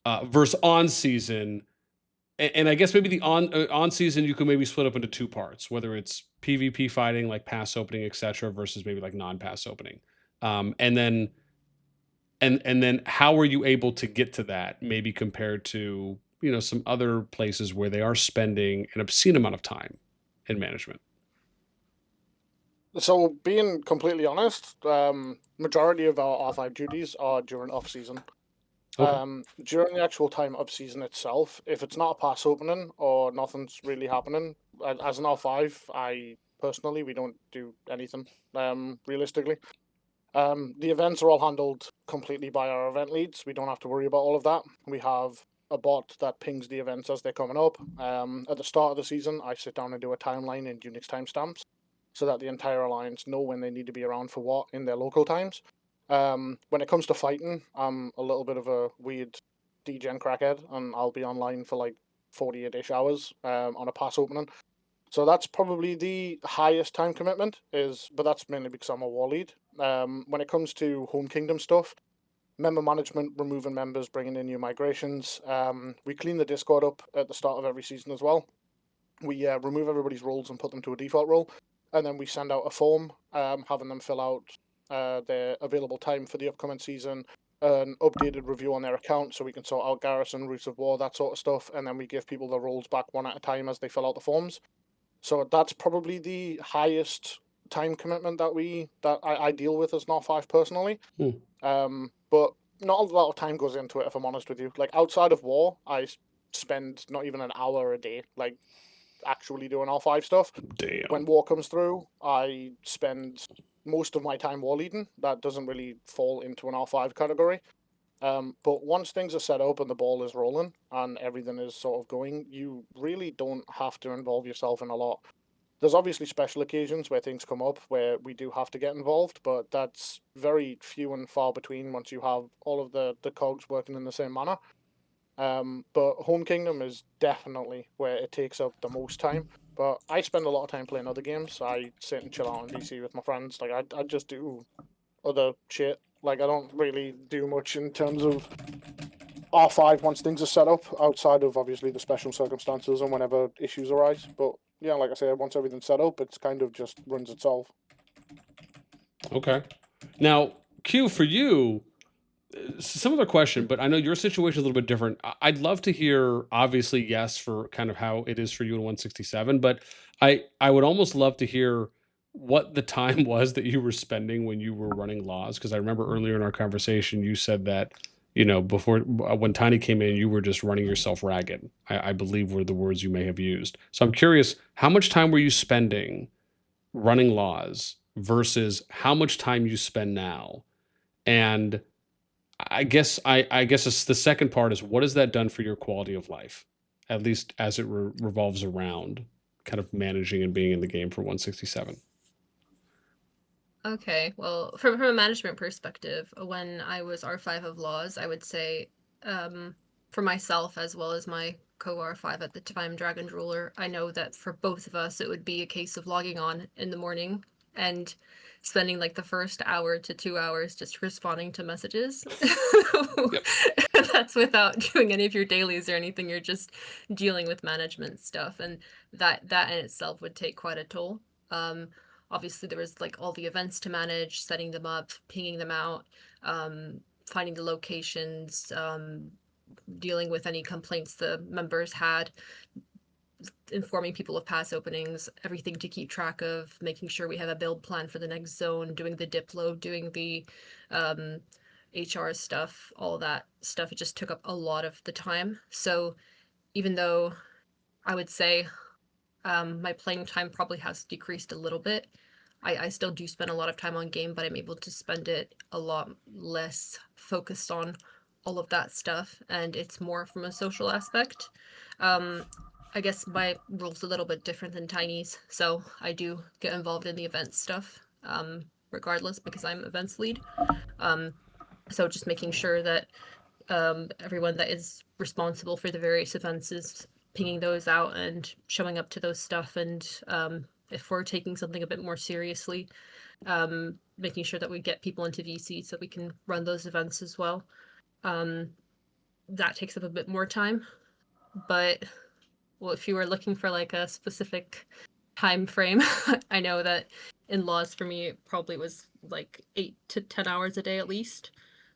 on season? And I guess maybe the on season you could maybe split up into 2 parts, whether it's PvP fighting like pass opening, etc., versus maybe like non-pass opening. And then how are you able to get to that, maybe compared to some other places where they are spending an obscene amount of time in management? So, being completely honest, majority of our R5 duties are during off season. Okay. During the actual time of season itself, if it's not a pass opening or nothing's really happening, as an R5, we don't do anything, realistically. The events are all handled completely by our event leads. We don't have to worry about all of that. We have a bot that pings the events as they're coming up. At the start of the season, I sit down and do a timeline in Unix timestamps so that the entire alliance know when they need to be around for what in their local times. When it comes to fighting, I'm a little bit of a weird degen crackhead, and I'll be online for like 48-ish hours on a pass opening. So that's probably the highest time commitment, but that's mainly because I'm a war lead. When it comes to home kingdom stuff, member management, removing members, bringing in new migrations. We clean the Discord up at the start of every season as well. We remove everybody's roles and put them to a default role, and then we send out a form having them fill out their available time for the upcoming season, an updated review on their account so we can sort out garrison, routes of war, that sort of stuff, and then we give people the roles back one at a time as they fill out the forms. So that's probably the highest time commitment that I deal with as not 5 personally. But not a lot of time goes into it, if I'm honest with you. Like outside of war, I spend not even an hour a day, like actually doing R5 stuff. Damn. When war comes through, I spend most of my time war leading. That doesn't really fall into an R5 category. But once things are set up and the ball is rolling and everything is sort of going, you really don't have to involve yourself in a lot. There's obviously special occasions where things come up where we do have to get involved, but that's very few and far between once you have all of the cogs working in the same manner. But Home Kingdom is definitely where it takes up the most time. But I spend a lot of time playing other games. I sit and chill out on DC with my friends. Like I just do other shit. Like I don't really do much in terms of R5 once things are set up, outside of obviously the special circumstances and whenever issues arise. But yeah, like I said, once everything's set up, it's kind of just runs itself. Okay. Now, Q, for you, similar question, but I know your situation is a little bit different. I'd love to hear, obviously, yes, for kind of how it is for you in 167, but I would almost love to hear what the time was that you were spending when you were running laws, because I remember earlier in our conversation you said that, you know, before when Tiny came in, you were just running yourself ragged. I believe were the words you may have used. So I'm curious, how much time were you spending running laws versus how much time you spend now? And I guess it's the second part is, what has that done for your quality of life, at least as it revolves around kind of managing and being in the game for 167? Okay, well, from a management perspective, when I was R5 of laws, I would say for myself as well as my co-R5 at the time, Dragon Ruler, I know that for both of us, it would be a case of logging on in the morning and spending like the first hour to 2 hours just responding to messages. Yep. That's without doing any of your dailies or anything. You're just dealing with management stuff, and that in itself would take quite a toll. Obviously, there was like all the events to manage, setting them up, pinging them out, finding the locations, dealing with any complaints the members had, informing people of pass openings, everything to keep track of, making sure we have a build plan for the next zone, doing the diplo, doing the HR stuff, all that stuff. It just took up a lot of the time. So even though I would say my playing time probably has decreased a little bit, I still do spend a lot of time on game, but I'm able to spend it a lot less focused on all of that stuff, and it's more from a social aspect. I guess my role's a little bit different than Tiny's, so I do get involved in the events stuff, regardless, because I'm events lead. So just making sure that everyone that is responsible for the various events is pinging those out and showing up to those stuff, and if we're taking something a bit more seriously, making sure that we get people into VC so we can run those events as well. That takes up a bit more time, but well, if you were looking for like a specific time frame, I know that in laws for me it probably was like 8 to 10 hours a day at least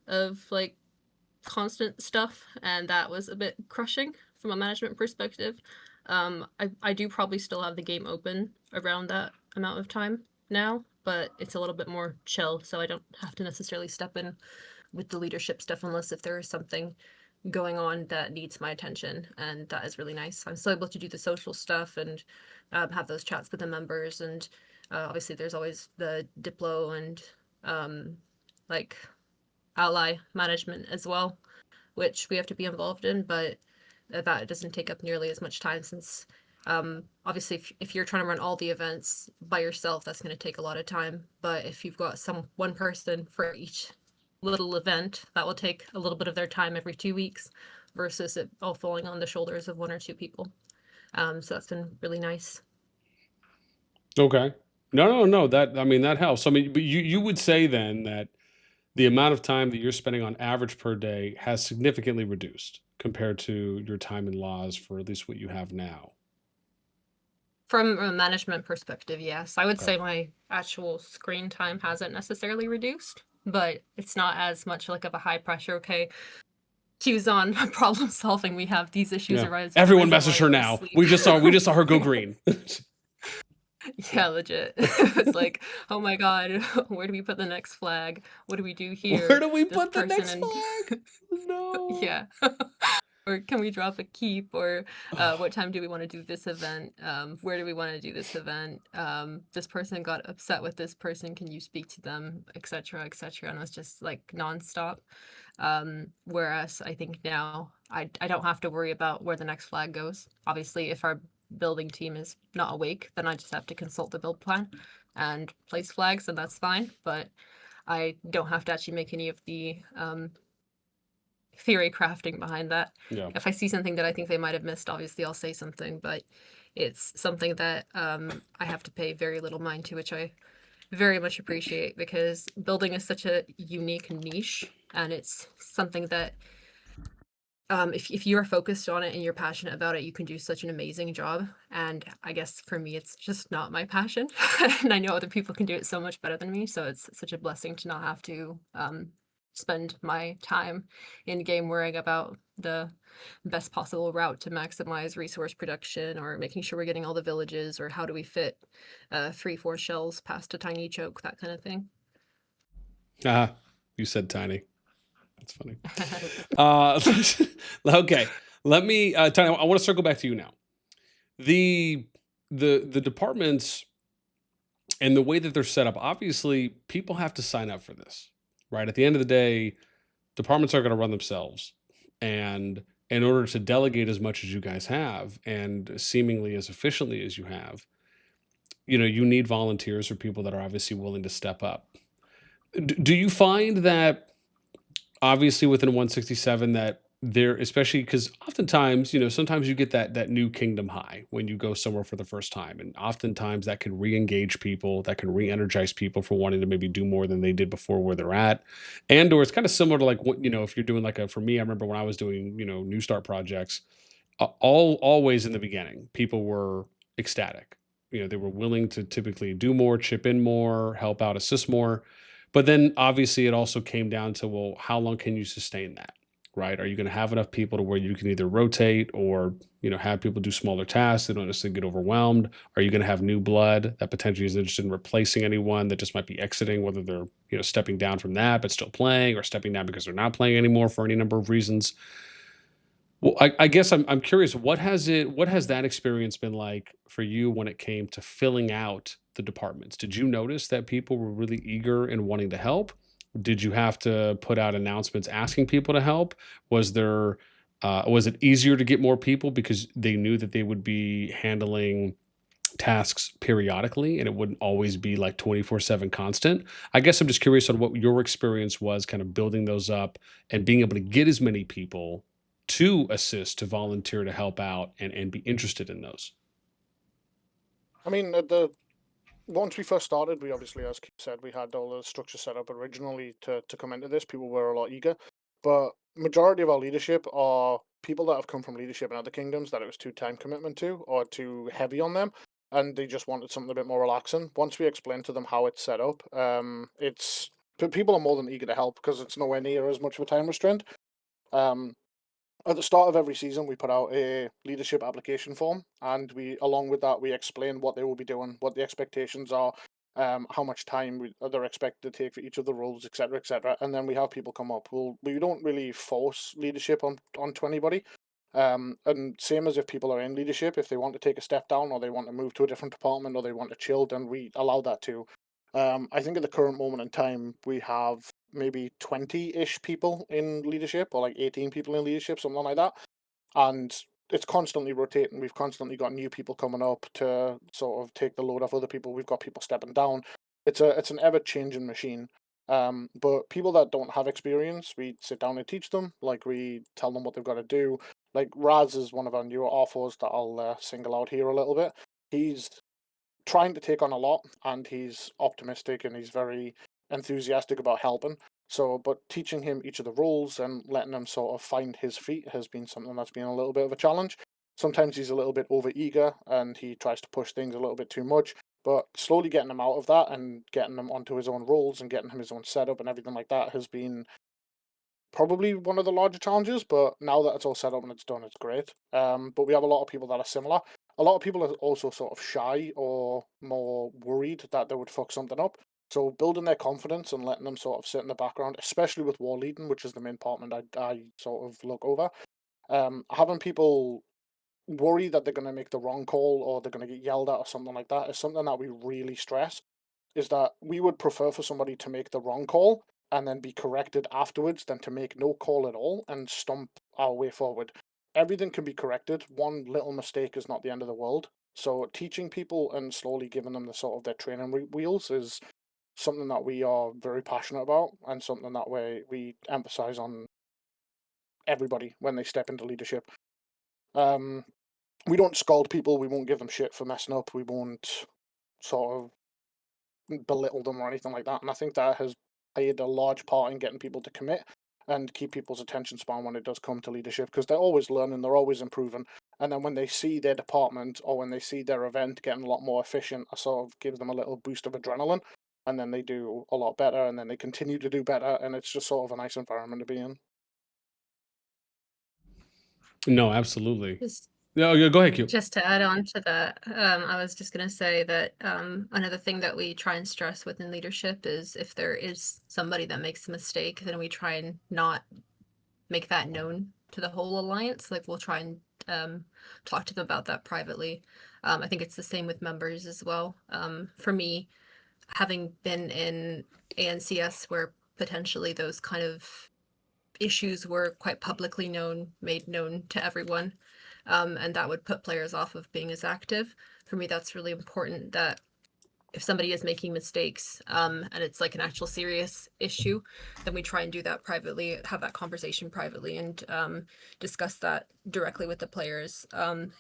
of like constant stuff, and that was a bit crushing from a management perspective. I do probably still have the game open around that amount of time now, but it's a little bit more chill, so I don't have to necessarily step in with the leadership stuff unless if there is something going on that needs my attention, and that is really nice. I'm still able to do the social stuff and have those chats with the members, and obviously there's always the diplo and like ally management as well, which we have to be involved in, but that doesn't take up nearly as much time since obviously if you're trying to run all the events by yourself, that's going to take a lot of time. But if you've got one person for each little event, that will take a little bit of their time every 2 weeks versus it all falling on the shoulders of 1 or 2 people. So that's been really nice. Okay. No. That helps. I mean, but you would say then that the amount of time that you're spending on average per day has significantly reduced compared to your time in laws for at least what you have now. From a management perspective, yes. I would Okay. say my actual screen time hasn't necessarily reduced, but it's not as much like of a high pressure, okay, cues on problem solving. We have these issues Yeah. arise. Everyone arisen message while her you're now. asleep. We just saw her go green. Yeah, legit. It's like, oh my god, where do we put the next flag? What do we do Where here? do we This put the person next and flag? No. yeah. Or can we drop a keep? Or what time do we want to do this event? Where do we want to do this event? This person got upset with this person. Can you speak to them, etc., etc.? And it was just like nonstop. Whereas I think now I don't have to worry about where the next flag goes. Obviously, if our building team is not awake, then I just have to consult the build plan and place flags, and that's fine. But I don't have to actually make any of the theory crafting behind that. Yeah. If I see something that I think they might have missed, obviously I'll say something, but it's something that I have to pay very little mind to, which I very much appreciate, because building is such a unique niche, and it's something that if you are focused on it and you're passionate about it, you can do such an amazing job. And I guess for me, it's just not my passion. And I know other people can do it so much better than me. So it's such a blessing to not have to spend my time in game worrying about the best possible route to maximize resource production, or making sure we're getting all the villages, or how do we fit 3-4 shells past a tiny choke, that kind of thing. You said tiny. That's funny. Okay. Let me, Tanya, I want to circle back to you now. The departments and the way that they're set up, obviously people have to sign up for this, right? At the end of the day, departments are going to run themselves. And in order to delegate as much as you guys have and seemingly as efficiently as you have, you need volunteers or people that are obviously willing to step up. Do you find that obviously within 167 that there, especially because oftentimes, sometimes you get that new kingdom high when you go somewhere for the first time, and oftentimes that can re-engage people, that can re-energize people for wanting to maybe do more than they did before where they're at. And or it's kind of similar to like what, if you're doing for me, I remember when I was doing new start projects, always in the beginning people were ecstatic. They were willing to typically do more, chip in more, help out, assist more. But then obviously it also came down to, well, how long can you sustain that? Right? Are you going to have enough people to where you can either rotate or, have people do smaller tasks? They don't necessarily get overwhelmed. Are you going to have new blood that potentially is interested in replacing anyone that just might be exiting, whether they're, stepping down from that, but still playing, or stepping down because they're not playing anymore for any number of reasons? Well, I guess I'm curious, what has that experience been like for you when it came to filling out the departments? Did you notice that people were really eager and wanting to help? Did you have to put out announcements asking people to help? Was it easier to get more people because they knew that they would be handling tasks periodically and it wouldn't always be like 24/7 constant? I guess I'm just curious on what your experience was kind of building those up and being able to get as many people to assist, to volunteer, to help out, and be interested in those. I mean, once we first started, we obviously, as Keith said, we had all the structure set up originally to come into this. People were a lot eager, but majority of our leadership are people that have come from leadership in other kingdoms that it was too time commitment to or too heavy on them, and they just wanted something a bit more relaxing. Once we explained to them how it's set up, people are more than eager to help because it's nowhere near as much of a time restraint. Um, at the start of every season, we put out a leadership application form, and along with that, we explain what they will be doing, what the expectations are, how much time they're expected to take for each of the roles, etc., etc. And then we have people come up. We don't really force leadership onto anybody. And same as if people are in leadership, if they want to take a step down or they want to move to a different department or they want to chill, then we allow that too. I think at the current moment in time, we have maybe 20-ish people in leadership, or like 18 people in leadership, something like that. And it's constantly rotating. We've constantly got new people coming up to sort of take the load off other people. We've got people stepping down. It's an ever changing machine. But people that don't have experience, we sit down and teach them. Like, we tell them what they've got to do. Like, Raz is one of our newer RFOs that I'll single out here a little bit. He's trying to take on a lot, and he's optimistic and he's very enthusiastic about helping. So, but teaching him each of the roles and letting him sort of find his feet has been something that's been a little bit of a challenge. Sometimes he's a little bit over eager and he tries to push things a little bit too much. But slowly getting him out of that and getting him onto his own roles and getting him his own setup and everything like that has been probably one of the larger challenges. But now that it's all set up and it's done, it's great. But we have a lot of people that are similar. A lot of people are also sort of shy or more worried that they would fuck something up. So building their confidence and letting them sort of sit in the background, especially with war leading, which is the main department I sort of look over, having people worry that they're going to make the wrong call or they're going to get yelled at or something like that is something that we really stress. Is that we would prefer for somebody to make the wrong call and then be corrected afterwards than to make no call at all and stomp our way forward. Everything can be corrected. One little mistake is not the end of the world. So teaching people and slowly giving them the sort of their training wheels is something that we are very passionate about, and something that we emphasize on everybody when they step into leadership. Um, we don't scold people. We won't give them shit for messing up. We won't sort of belittle them or anything like that. And I think that has played a large part in getting people to commit and keep people's attention span when it does come to leadership, because they're always learning, they're always improving. And then when they see their department or when they see their event getting a lot more efficient, it sort of gives them a little boost of adrenaline. And then they do a lot better, and then they continue to do better. And it's just sort of a nice environment to be in. No, absolutely. Just No, yeah, go ahead, Q. Just to add on to that, I was just going to say that another thing that we try and stress within leadership is if there is somebody that makes a mistake, then we try and not make that known to the whole alliance. Like, we'll try and talk to them about that privately. I think it's the same with members as well. For me, having been in ANCS where potentially those kind of issues were quite publicly made known to everyone, and that would put players off of being as active. For me, that's really important, that if somebody is making mistakes, and it's like an actual serious issue, then we try and do that privately, have that conversation privately, and discuss that directly with the players,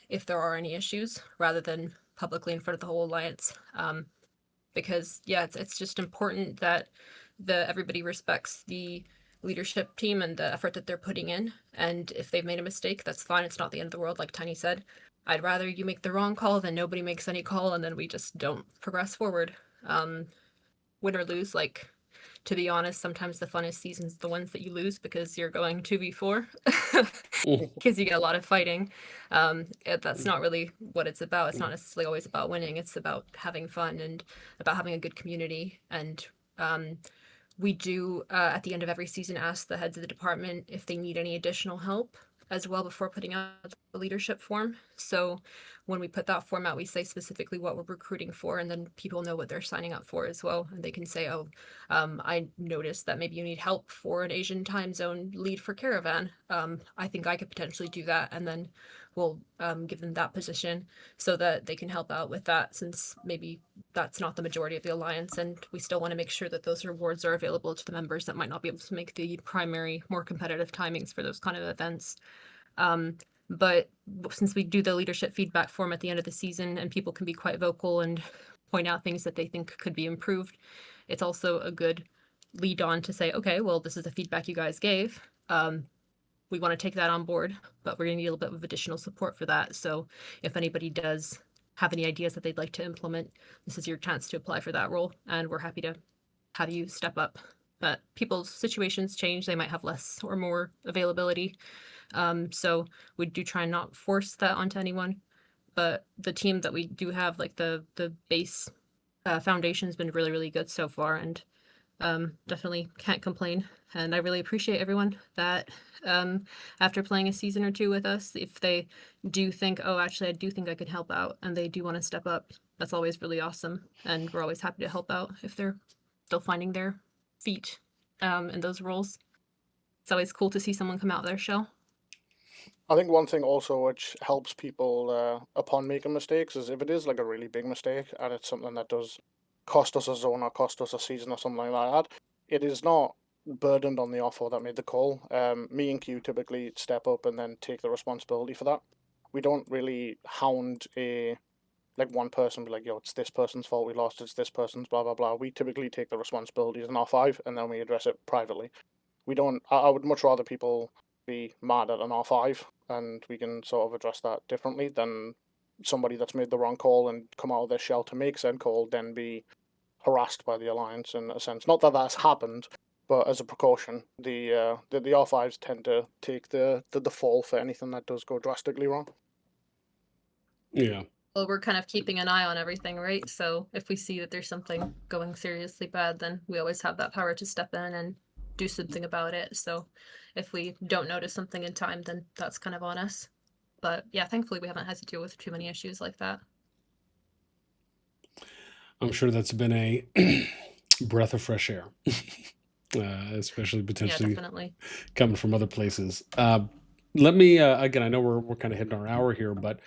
if there are any issues, rather than publicly in front of the whole alliance. Because yeah, it's just important that everybody respects the leadership team and the effort that they're putting in. And if they've made a mistake, that's fine. It's not the end of the world, like Tiny said. I'd rather you make the wrong call than nobody makes any call, and then we just don't progress forward. Win or lose, like, to be honest, sometimes the funnest seasons are the ones that you lose because you're going 2v4, because you get a lot of fighting. That's not really what it's about. It's not necessarily always about winning. It's about having fun and about having a good community. And we do, at the end of every season, ask the heads of the department if they need any additional help as well before putting out the leadership form. So when we put that form out, we say specifically what we're recruiting for, and then people know what they're signing up for as well. And they can say, oh, I noticed that maybe you need help for an Asian time zone lead for Caravan. I think I could potentially do that. And then we'll give them that position so that they can help out with that, since maybe that's not the majority of the alliance. And we still want to make sure that those rewards are available to the members that might not be able to make the primary, more competitive timings for those kind of events. But since we do the leadership feedback form at the end of the season and people can be quite vocal and point out things that they think could be improved, it's also a good lead on to say, okay, well, this is the feedback you guys gave. We want to take that on board, but we're going to need a little bit of additional support for that. So if anybody does have any ideas that they'd like to implement, this is your chance to apply for that role, and we're happy to have you step up. But people's situations change. They might have less or more availability. So we do try and not force that onto anyone. But the team that we do have, like the base foundation, has been really, really good so far, and definitely can't complain. And I really appreciate everyone that after playing a season or two with us, if they do think, oh, actually, I do think I could help out, and they do want to step up, that's always really awesome. And we're always happy to help out if they're still finding their feet. in those roles. It's always cool to see someone come out of their shell. I think one thing also which helps people upon making mistakes is if it is like a really big mistake and it's something that does cost us a zone or cost us a season or something like that, it is not burdened on the author that made the call. Me and Q typically step up and then take the responsibility for that. We don't really hound one person, be like, yo, it's this person's fault we lost, it's this person's blah blah blah. We typically take the responsibility as an R5 and then we address it privately. We don't. I would much rather people be mad at an R5 and we can sort of address that differently than somebody that's made the wrong call and come out of their shell to make said call then be harassed by the alliance in a sense. Not that that's happened, but as a precaution, the R5s tend to take the fall for anything that does go drastically wrong. Yeah. Well, we're kind of keeping an eye on everything, right? So if we see that there's something going seriously bad, then we always have that power to step in and do something about it. So if we don't notice something in time, then that's kind of on us. But yeah, thankfully we haven't had to deal with too many issues like that. I'm sure that's been a breath of fresh air, especially Yeah, potentially definitely. coming from other places. Let me again. I know we're kind of hitting our hour here, but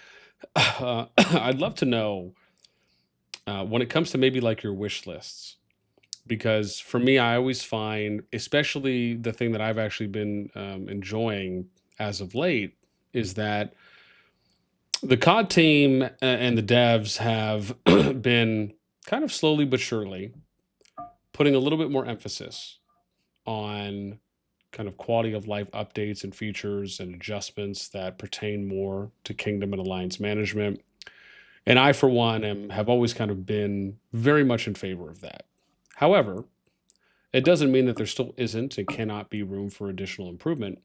I'd love to know when it comes to maybe like your wish lists, because for me, I always find, especially the thing that I've actually been enjoying as of late, is that the COD team and the devs have been kind of slowly but surely putting a little bit more emphasis on kind of quality of life updates and features and adjustments that pertain more to Kingdom and Alliance management. And I, for one, have always kind of been very much in favor of that. However, it doesn't mean that there still isn't and cannot be room for additional improvement.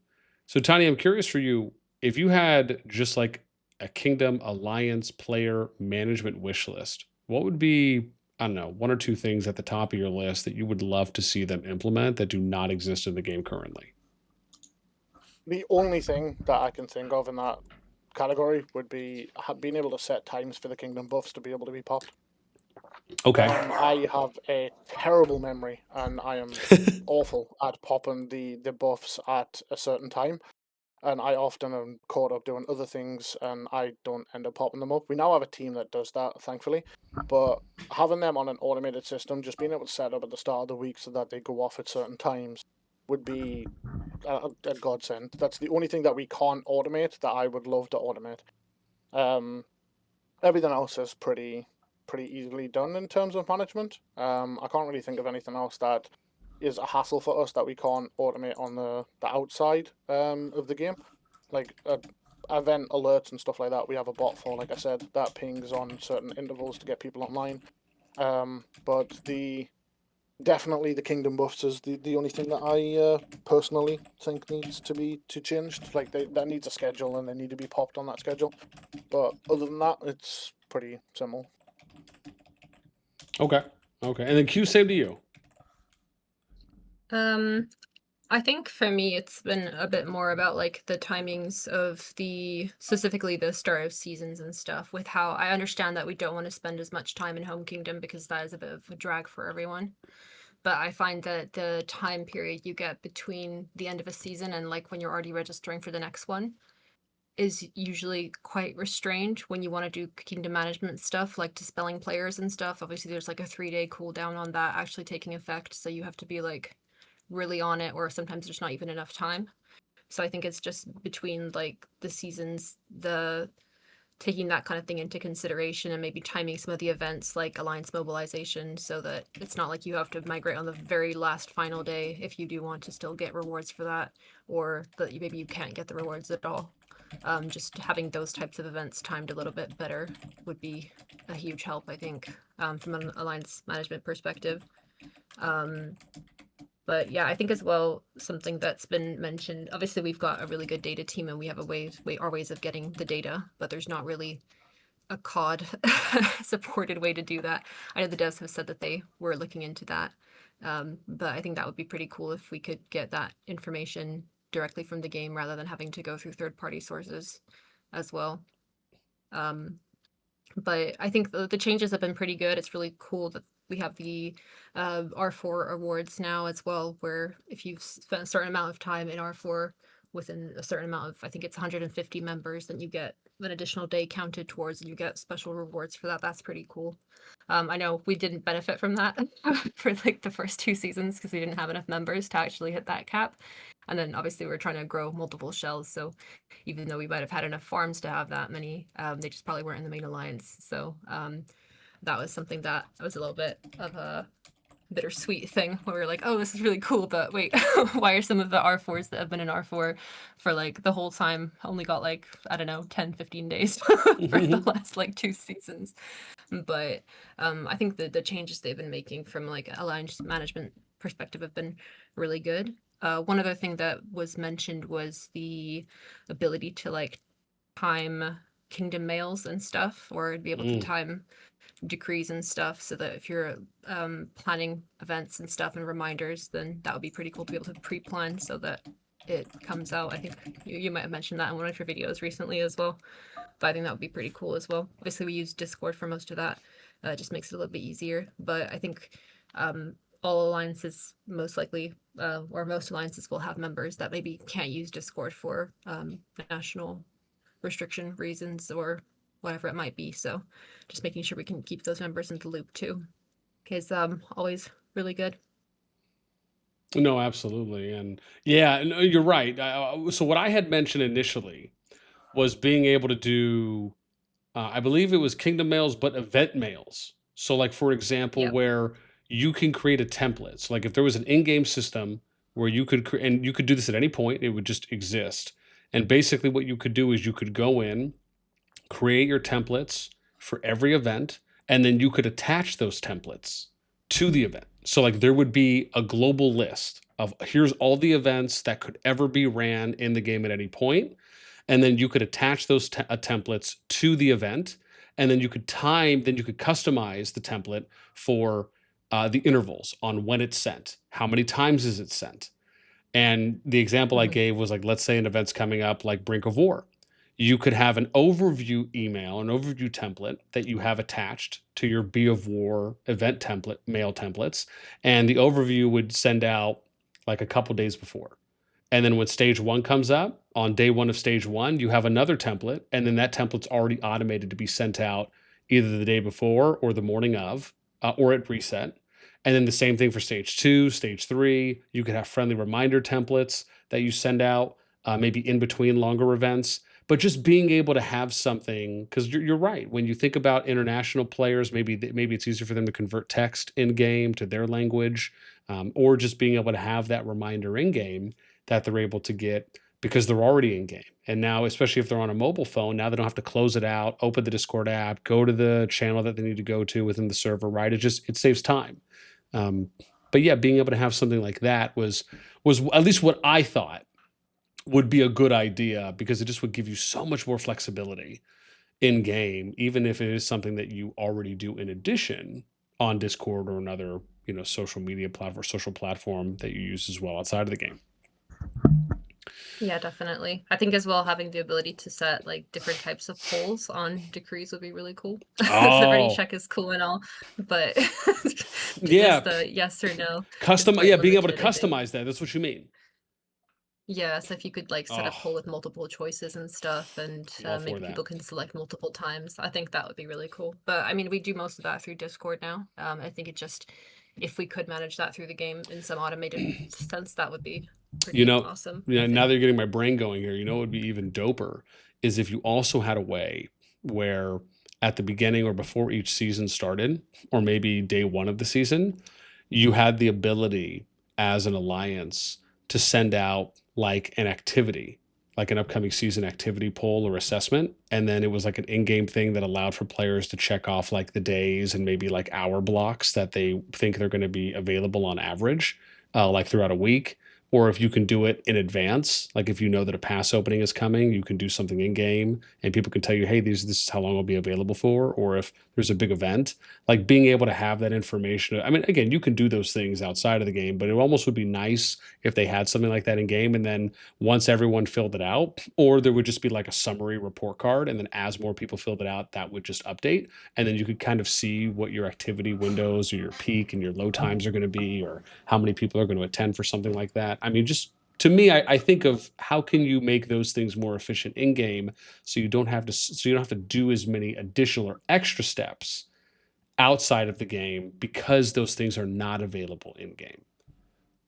So, Tiny, I'm curious for you, if you had just like a Kingdom Alliance player management wish list, what would be, I don't know, one or two things at the top of your list that you would love to see them implement that do not exist in the game currently? The only thing that I can think of in that category would be being able to set times for the kingdom buffs to be able to be popped. Okay. I have a terrible memory and I am awful at popping the buffs at a certain time. And I often am caught up doing other things and I don't end up popping them up. We now have a team that does that, thankfully. But having them on an automated system, just being able to set up at the start of the week so that they go off at certain times would be a godsend. That's the only thing that we can't automate that I would love to automate. Everything else is pretty easily done in terms of management. I can't really think of anything else that is a hassle for us that we can't automate on the outside of the game. Like event alerts and stuff like that, we have a bot for, like I said, that pings on certain intervals to get people online. But definitely the kingdom buffs is the only thing that I personally think needs to be changed. Like that needs a schedule and they need to be popped on that schedule. But other than that, it's pretty simple. Okay. Okay. And then Q, same to you. I think for me it's been a bit more about like the timings of specifically the start of seasons and stuff, with how I understand that we don't want to spend as much time in Home Kingdom because that is a bit of a drag for everyone. But I find that the time period you get between the end of a season and like when you're already registering for the next one is usually quite restrained when you want to do kingdom management stuff like dispelling players and stuff. Obviously there's like a 3-day cooldown on that actually taking effect, so you have to be like really on it, or sometimes there's not even enough time. So I think it's just between like the seasons, the taking that kind of thing into consideration and maybe timing some of the events like alliance mobilization so that it's not like you have to migrate on the very last final day if you do want to still get rewards for that, or that maybe you can't get the rewards at all. Just having those types of events timed a little bit better would be a huge help, I think, from an alliance management perspective. But yeah, I think as well, something that's been mentioned, obviously we've got a really good data team and we have our ways of getting the data, but there's not really a COD supported way to do that. I know the devs have said that they were looking into that. But I think that would be pretty cool if we could get that information directly from the game rather than having to go through third-party sources as well. But I think the changes have been pretty good. It's really cool that we have the R4 awards now as well, where if you've spent a certain amount of time in R4 within a certain amount of, I think it's 150 members, then you get an additional day counted towards, and you get special rewards for that. That's pretty cool. I know we didn't benefit from that for like the first 2 seasons because we didn't have enough members to actually hit that cap. And then obviously we were trying to grow multiple shells, so even though we might have had enough farms to have that many, they just probably weren't in the main alliance. So that was something that was a little bit of a bittersweet thing where we were like, oh, this is really cool, but wait, why are some of the R4s that have been in R4 for like the whole time only got like, I don't know, 10, 15 days for the last like 2 seasons? But I think the changes they've been making from like alliance management perspective have been really good. One other thing that was mentioned was the ability to like time kingdom mails and stuff, or be able to time decrees and stuff, so that if you're planning events and stuff and reminders, then that would be pretty cool to be able to pre-plan so that it comes out. I think you might have mentioned that in one of your videos recently as well, but I think that would be pretty cool as well. Obviously we use Discord for most of that. It just makes it a little bit easier, but I think all alliances most likely, or most alliances will have members that maybe can't use Discord for national restriction reasons or whatever it might be. So just making sure we can keep those members in the loop too is always really good. No, absolutely. And yeah, no, you're right. So what I had mentioned initially was being able to do, I believe it was kingdom mails, but event mails. So like, for example, Yep. where you can create a template. So like if there was an in-game system where you could, and you could do this at any point, it would just exist. And basically what you could do is you could go in, create your templates for every event, and then you could attach those templates to the event. So like there would be a global list of here's all the events that could ever be ran in the game at any point, and then you could attach those templates to the event, and then you could customize the template for the intervals on when it's sent, how many times is it sent. And the example I gave was like, let's say an event's coming up like Brink of War. You could have an overview email, an overview template that you have attached to your B of War event template, mail templates. And the overview would send out like a couple days before. And then when stage 1 comes up, on day 1 of stage 1, you have another template. And then that template's already automated to be sent out either the day before or the morning of, or at reset. And then the same thing for stage 2, stage 3. You could have friendly reminder templates that you send out, maybe in between longer events. But just being able to have something, because you're right. When you think about international players, maybe it's easier for them to convert text in game to their language, or just being able to have that reminder in game that they're able to get because they're already in game. And now, especially if they're on a mobile phone, now they don't have to close it out, open the Discord app, go to the channel that they need to go to within the server. Right? It saves time. But yeah, being able to have something like that was at least what I thought would be a good idea, because it just would give you so much more flexibility in game, even if it is something that you already do in addition on Discord or another, social media platform, social platform that you use as well outside of the game. Yeah, definitely. I think as well, having the ability to set like different types of polls on decrees would be really cool. The ready check is cool and all, but yeah, just the yes or no. being able to customize that. That's what you mean. Yeah, so if you could like set a poll with multiple choices and stuff, and maybe people can select multiple times, I think that would be really cool. But I mean, we do most of that through Discord now. I think it just, if we could manage that through the game in some automated sense, that would be pretty awesome. Now that you're getting my brain going here, what would be even doper is if you also had a way where at the beginning or before each season started, or maybe day 1 of the season, you had the ability as an alliance to send out like an activity, like an upcoming season activity poll or assessment. And then it was like an in-game thing that allowed for players to check off like the days and maybe like hour blocks that they think they're going to be available on average, like throughout a week. or if you can do it in advance, like if you know that a pass opening is coming, you can do something in game and people can tell you, hey, this is how long it'll be available for, or if there's a big event, like being able to have that information. I mean, again, you can do those things outside of the game, but it almost would be nice if they had something like that in game. And then once everyone filled it out, or there would just be like a summary report card. And then as more people filled it out, that would just update. And then you could kind of see what your activity windows or your peak and your low times are going to be, or how many people are going to attend for something like that. I mean, just to me, I think of how can you make those things more efficient in game, so you don't have to do as many additional or extra steps outside of the game because those things are not available in game.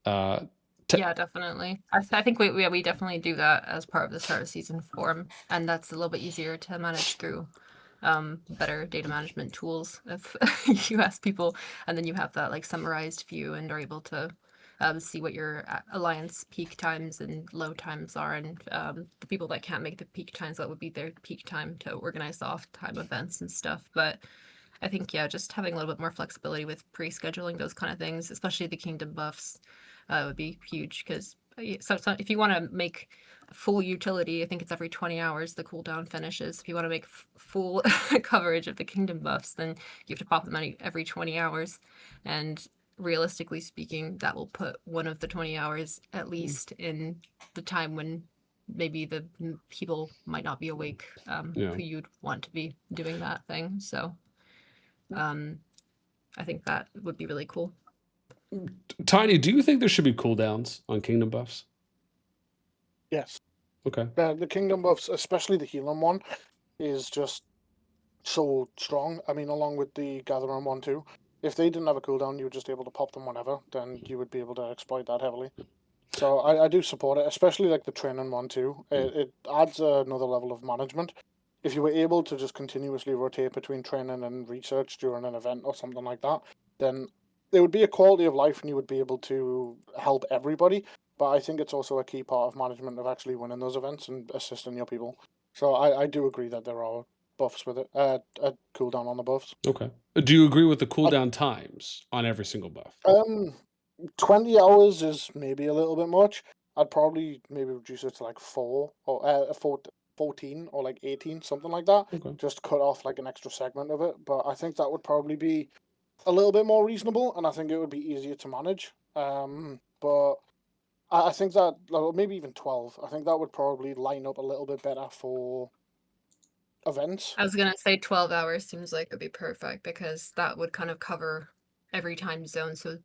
Yeah, definitely. I think we definitely do that as part of the start of season form, and that's a little bit easier to manage through better data management tools if you ask people, and then you have that like summarized view and are able to see what your alliance peak times and low times are, and the people that can't make the peak times, what would be their peak time to organize the off time events and stuff. But I think, yeah, just having a little bit more flexibility with pre-scheduling those kind of things, especially the kingdom buffs, would be huge, because so if you want to make full utility, I think it's every 20 hours the cooldown finishes. If you want to make full coverage of the kingdom buffs, then you have to pop them every 20 hours. And realistically speaking, that will put one of the 20 hours at least in the time when maybe the people might not be awake, Yeah. who you'd want to be doing that thing. So I think that would be really cool. Tiny, do you think there should be cooldowns on kingdom buffs? Yes. Okay. The kingdom buffs, especially the healing one, is just so strong. I mean, along with the gathering one too. If they didn't have a cooldown, you were just able to pop them whenever, then you would be able to exploit that heavily. So I do support it, especially like the training one too. It adds another level of management. If you were able to just continuously rotate between training and research during an event or something like that, then there would be a quality of life and you would be able to help everybody. But I think it's also a key part of management of actually winning those events and assisting your people. So I do agree that there are buffs with it, a cooldown on the buffs. Okay. Do you agree with the cooldown times on every single buff? 20 hours is maybe a little bit much. I'd probably maybe reduce it to like 4 or 14 or like 18, something like that. Okay. Just cut off like an extra segment of it. But I think that would probably be a little bit more reasonable, and I think it would be easier to manage. But I think that maybe even 12. I think that would probably line up a little bit better for events. I was gonna say 12 hours seems like it'd be perfect, because that would kind of cover every time zone, so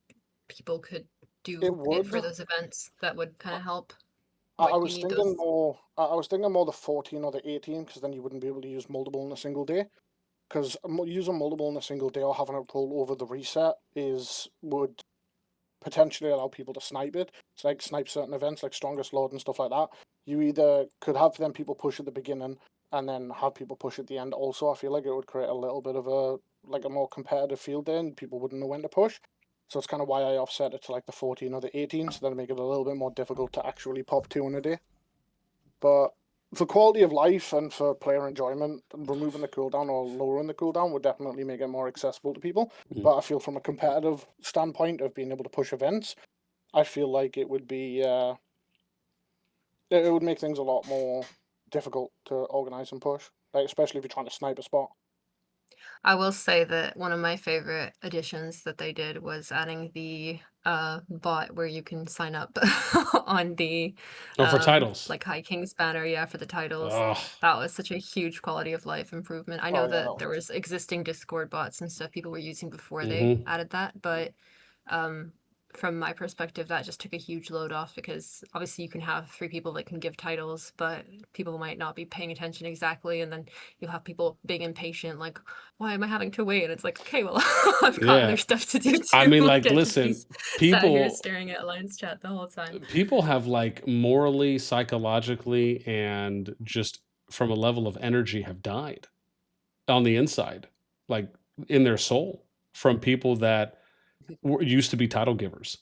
people could do it for those events. That would kind of help. I was thinking more. I was thinking more the 14 or the 18, because then you wouldn't be able to use multiple in a single day. Because using multiple in a single day or having it roll over the reset would potentially allow people to snipe it. It's like snipe certain events like Strongest Lord and stuff like that. You either could have them people push at the beginning and then have people push at the end. Also, I feel like it would create a little bit of a more competitive field there, and people wouldn't know when to push. So it's kind of why I offset it to like the 14 or the 18, so that make it a little bit more difficult to actually pop 2 in a day. But for quality of life and for player enjoyment, removing the cooldown or lowering the cooldown would definitely make it more accessible to people. But I feel from a competitive standpoint of being able to push events, I feel like it would be it would make things a lot more difficult to organize and push, like especially if you're trying to snipe a spot. I will say that one of my favorite additions that they did was adding the bot where you can sign up on the for titles, like High King's banner, for the titles. Ugh. That was such a huge quality of life improvement. I know that there was existing Discord bots and stuff people were using before they added that, but from my perspective, that just took a huge load off, because obviously you can have 3 people that can give titles, but people might not be paying attention exactly, and then you'll have people being impatient, like, why am I having to wait? And it's like, okay, well, I've got other stuff to do too. I mean, like, listen, people here staring at Alliance chat the whole time. People have, like, morally, psychologically, and just from a level of energy have died on the inside, like in their soul, from people that used to be title givers.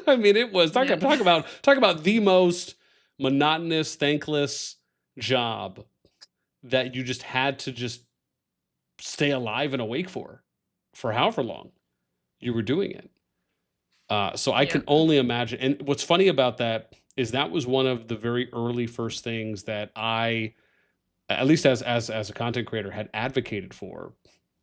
I mean, it was talk about the most monotonous, thankless job that you just had to just stay alive and awake for however long you were doing it. So I Yeah. can only imagine. And what's funny about that is that was one of the very early first things that I, at least as a content creator, had advocated for,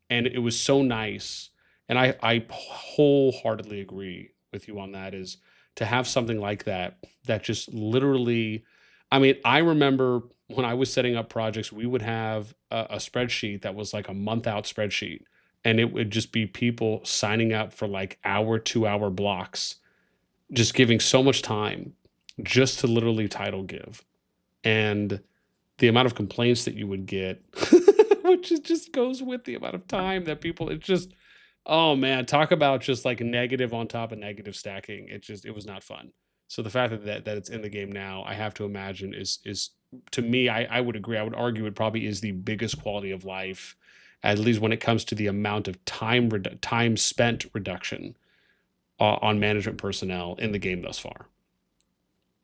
and it was so nice. And I wholeheartedly agree with you on that. Is to have something like that that just literally. I mean, I remember when I was setting up projects, we would have a spreadsheet that was like a month out spreadsheet, and it would just be people signing up for like hour, 2 hour blocks, just giving so much time just to literally title give. And the amount of complaints that you would get, which is just goes with the amount of time that people, it's just, oh man, talk about just like negative on top of negative stacking. It was not fun. So the fact that it's in the game now, I have to imagine is to me, I would agree. I would argue it probably is the biggest quality of life, at least when it comes to the amount of time spent reduction on management personnel in the game thus far.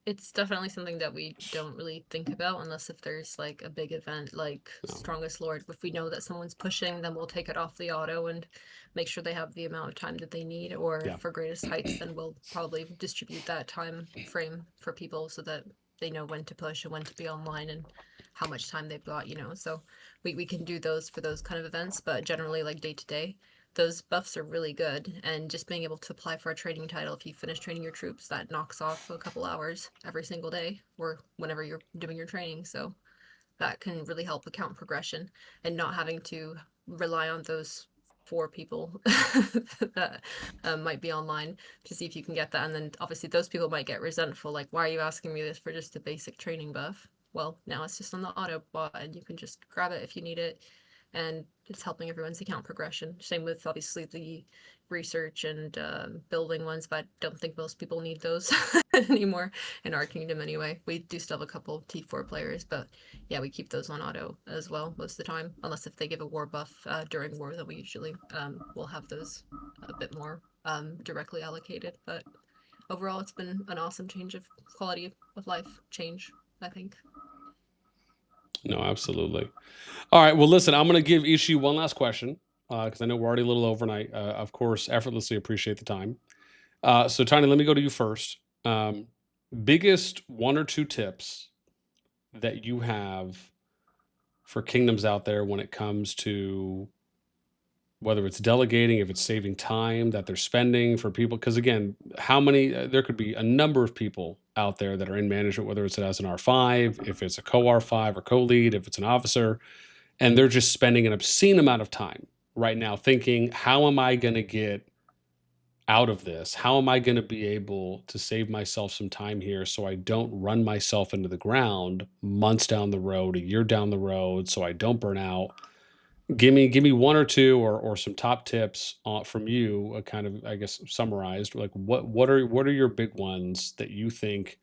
It's definitely something that we don't really think about unless if there's like a big event like No. Strongest Lord. If we know that someone's pushing, then we'll take it off the auto and make sure they have the amount of time that they need. Or Yeah. for Greatest Heights, then we'll probably distribute that time frame for people so that they know when to push and when to be online and how much time they've got, you know. So we can do those for those kind of events, but generally like day to day, those buffs are really good, and just being able to apply for a training title if you finish training your troops, that knocks off a couple hours every single day or whenever you're doing your training. So that can really help account progression and not having to rely on those 4 people that might be online to see if you can get that. And then obviously those people might get resentful, like, why are you asking me this for just a basic training buff? Well, now it's just on the auto bot and you can just grab it if you need it, and it's helping everyone's account progression. Same with obviously the research and building ones, but I don't think most people need those anymore in our kingdom anyway. We do still have a couple T4 players, but yeah, we keep those on auto as well most of the time, unless if they give a war buff during war, then we usually will have those a bit more directly allocated. But overall, it's been an awesome change of quality of life change, I think. No, absolutely. All right. Well, listen, I'm going to give Ishi one last question because I know we're already a little over, and I, of course, effortlessly appreciate the time. So, Tiny, let me go to you first. Biggest 1 or 2 tips that you have for kingdoms out there when it comes to whether it's delegating, if it's saving time that they're spending for people. Because again, how many, there could be a number of people out there that are in management, whether it's as an R5, if it's a co R5 or co lead, if it's an officer, and they're just spending an obscene amount of time right now thinking, how am I going to get out of this? How am I going to be able to save myself some time here so I don't run myself into the ground months down the road, a year down the road, so I don't burn out? Give me 1 or 2 or some top tips from you, kind of, I guess, summarized. Like what are your big ones that you think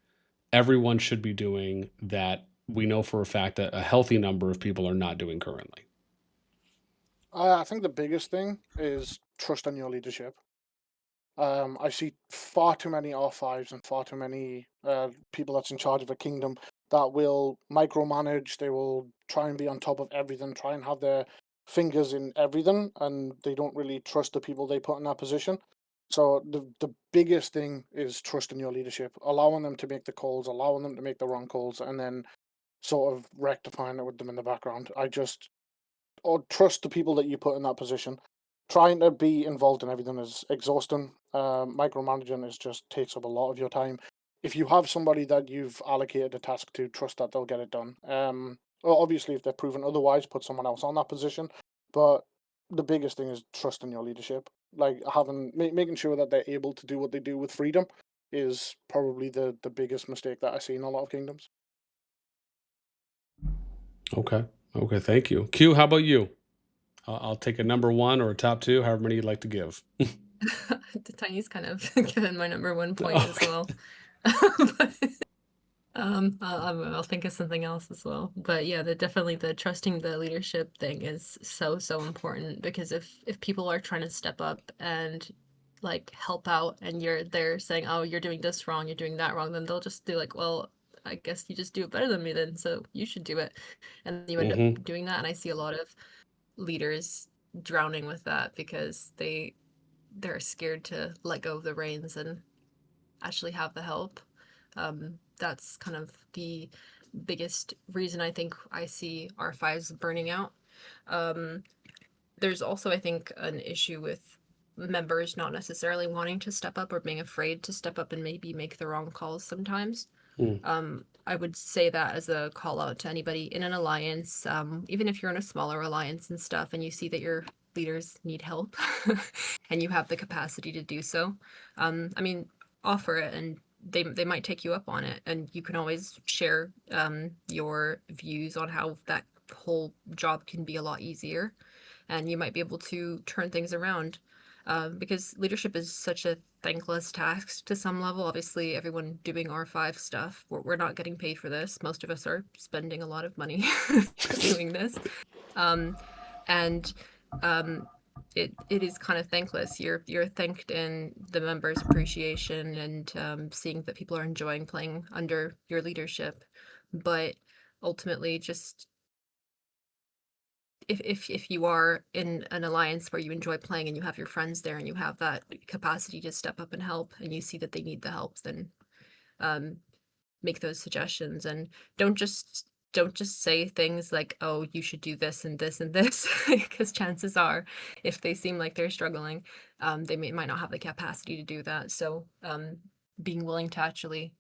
everyone should be doing that we know for a fact that a healthy number of people are not doing currently? I think the biggest thing is trust in your leadership. I see far too many R5s and far too many people that's in charge of a kingdom that will micromanage. They will try and be on top of everything, try and have their fingers in everything, and they don't really trust the people they put in that position. So the biggest thing is trust in your leadership, allowing them to make the calls, allowing them to make the wrong calls, and then sort of rectifying it with them in the background. Or trust the people that you put in that position. Trying to be involved in everything is exhausting. Micromanaging is just takes up a lot of your time. If you have somebody that you've allocated a task to, trust that they'll get it done. Well, obviously, if they're proven otherwise, put someone else on that position. But the biggest thing is trust in your leadership. Like making sure that they're able to do what they do with freedom is probably the biggest mistake that I see in a lot of kingdoms. Okay. Okay. Thank you. Q, how about you? I'll take a number 1 or a top 2, however many you'd like to give. The Tiny's kind of given my number 1 point as Okay. well. But, I'll think of something else as well. But yeah, definitely the trusting the leadership thing is so important, because if people are trying to step up and like help out and they're saying, oh, you're doing this wrong, you're doing that wrong, then they'll just do like, well, I guess you just do it better than me then, so you should do it. And you end up Mm-hmm. doing that. And I see a lot of leaders drowning with that because they they're scared to let go of the reins and actually have the help. That's kind of the biggest reason I think I see R5s burning out. There's also, I think, an issue with members not necessarily wanting to step up or being afraid to step up and maybe make the wrong calls sometimes. I would say that as a call out to anybody in an alliance, even if you're in a smaller alliance and stuff, and you see that your leaders need help and you have the capacity to do so. I mean, offer it, and they might take you up on it, and you can always share your views on how that whole job can be a lot easier, and you might be able to turn things around. Because leadership is such a thankless task to some level. Obviously, everyone doing R5 stuff, we're not getting paid for this. Most of us are spending a lot of money doing this. And it is kind of thankless. You're thanked in the members' appreciation and seeing that people are enjoying playing under your leadership. But ultimately, just if you are in an alliance where you enjoy playing and you have your friends there and you have that capacity to step up and help, and you see that they need the help, then make those suggestions, and don't just say things like, oh, you should do this and this and this, because chances are, if they seem like they're struggling, they might not have the capacity to do that. So being willing to actually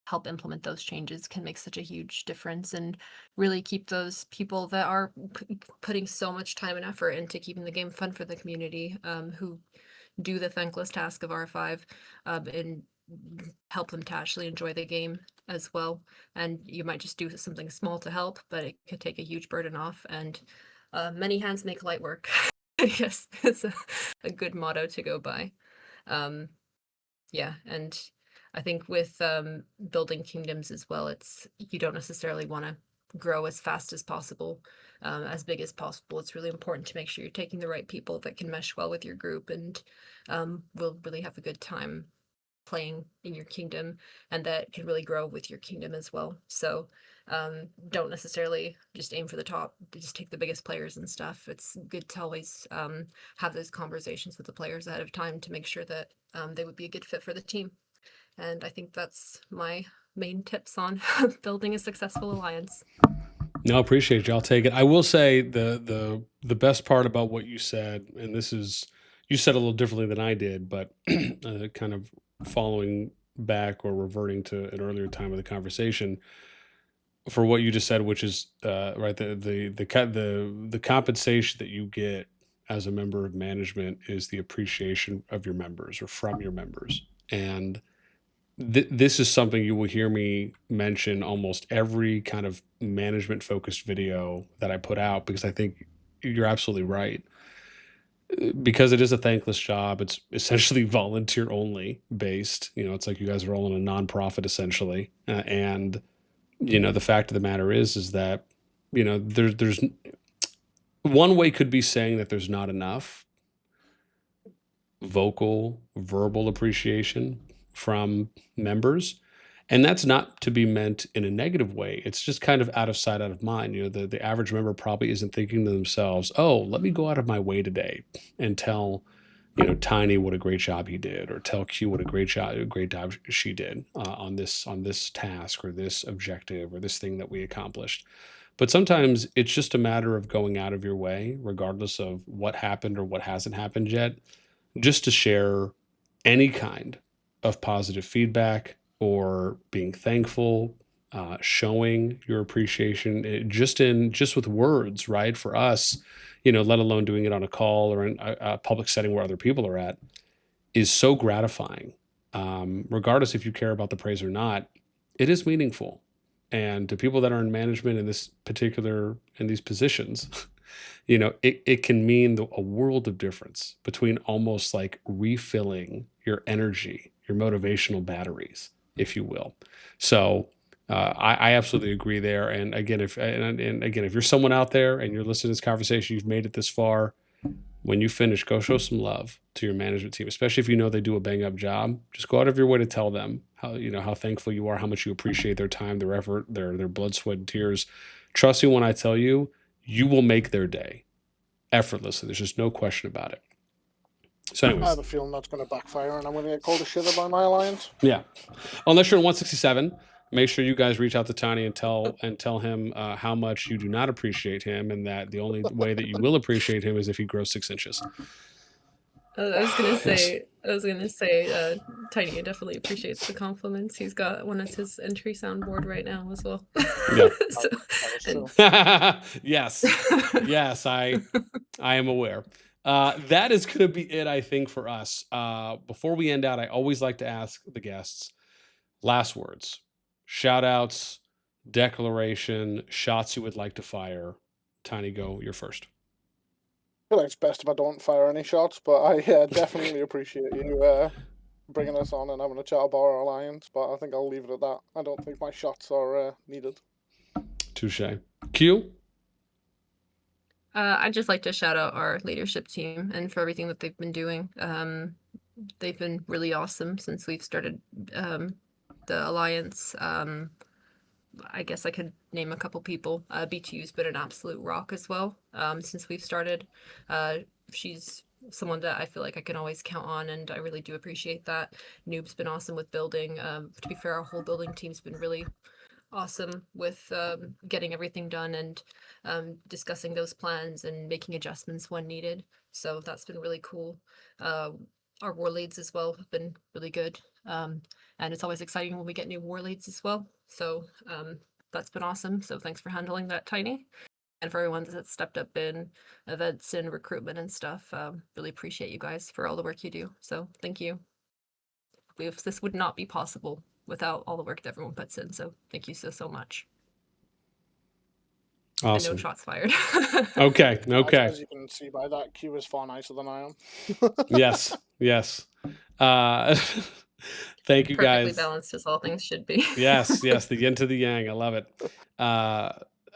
help implement those changes can make such a huge difference, and really keep those people that are putting so much time and effort into keeping the game fun for the community, who do the thankless task of R5, and help them to actually enjoy the game as well. And you might just do something small to help, but it could take a huge burden off, and many hands make light work. I guess it's a good motto to go by. Yeah, and I think with building kingdoms as well, you don't necessarily want to grow as fast as possible, as big as possible. It's really important to make sure you're taking the right people that can mesh well with your group and will really have a good time playing in your kingdom, and that can really grow with your kingdom as well. So don't necessarily just aim for the top, just take the biggest players and stuff. It's good to always have those conversations with the players ahead of time to make sure that they would be a good fit for the team. And I think that's my main tips on building a successful alliance. No, appreciate you. I'll take it. I will say the best part about what you said, and this is, you said a little differently than I did, but kind of following back or reverting to an earlier time of the conversation for what you just said, which is right, the compensation that you get as a member of management is the appreciation of your members or from your members. And this is something you will hear me mention almost every kind of management focused video that I put out, because I think you're absolutely right. Because it is a thankless job, it's essentially volunteer only based. It's like you guys are all in a nonprofit essentially, and the fact of the matter is that there's one way could be saying that there's not enough verbal appreciation from members. And that's not to be meant in a negative way. It's just kind of out of sight, out of mind. The average member probably isn't thinking to themselves, oh, let me go out of my way today and tell, Tiny what a great job he did, or tell Q what a great job she did on this task or this objective or this thing that we accomplished. But sometimes it's just a matter of going out of your way, regardless of what happened or what hasn't happened yet, just to share any kind of positive feedback or being thankful, showing your appreciation, just with words, right? For us, let alone doing it on a call or in a public setting where other people are at, is so gratifying. Regardless if you care about the praise or not, it is meaningful. And to people that are in management in these positions, it can mean a world of difference between almost like refilling your energy, your motivational batteries, if you will. So I absolutely agree there. And again, if you're someone out there and you're listening to this conversation, you've made it this far, when you finish, go show some love to your management team, especially if you know they do a bang up job. Just go out of your way to tell them how thankful you are, how much you appreciate their time, their effort, their blood, sweat, and tears. Trust me when I tell you, you will make their day effortlessly. There's just no question about it. So, I have anyways, a feeling that's going to backfire, and I'm going to get called a shitter by my alliance. yeah. Unless you're in 167, make sure you guys reach out to Tiny and tell him how much you do not appreciate him, and that the only way that you will appreciate him is if he grows 6 inches. I was gonna Yes. say, Tiny definitely appreciates the compliments. He's got one as his entry soundboard right now as well. Yeah. So, That is and- true. Yes. Yes, I am aware. That is going to be it, I think, for us. Before we end out, I always like to ask the guests last words, shout outs, declaration, shots you would like to fire. Tiny, go. You're first. I feel like it's best if I don't fire any shots, but I definitely appreciate you bringing us on and having a chat about our alliance. But I think I'll leave it at that. I don't think my shots are needed. Touche. Q. I'd just like to shout out our leadership team and for everything that they've been doing. They've been really awesome since we've started the alliance. I guess I could name a couple people. B2U's been an absolute rock as well since we've started. She's someone that I feel like I can always count on, and I really do appreciate that. Noob's been awesome with building. To be fair, our whole building team's been really awesome with getting everything done and discussing those plans and making adjustments when needed. So that's been really cool. Our war leads as well have been really good. And it's always exciting when we get new war leads as well. So that's been awesome. So thanks for handling that, Tiny. And for everyone that's stepped up in events and recruitment and stuff, really appreciate you guys for all the work you do. So thank you. This would not be possible without all the work that everyone puts in. So thank you so much. Awesome. And no shots fired. Okay. Okay. As you can see by that, Q is far nicer than I am. Yes. Yes. Thank you, Perfectly guys. balanced as all things should be. Yes. Yes. The yin to the yang. I love it.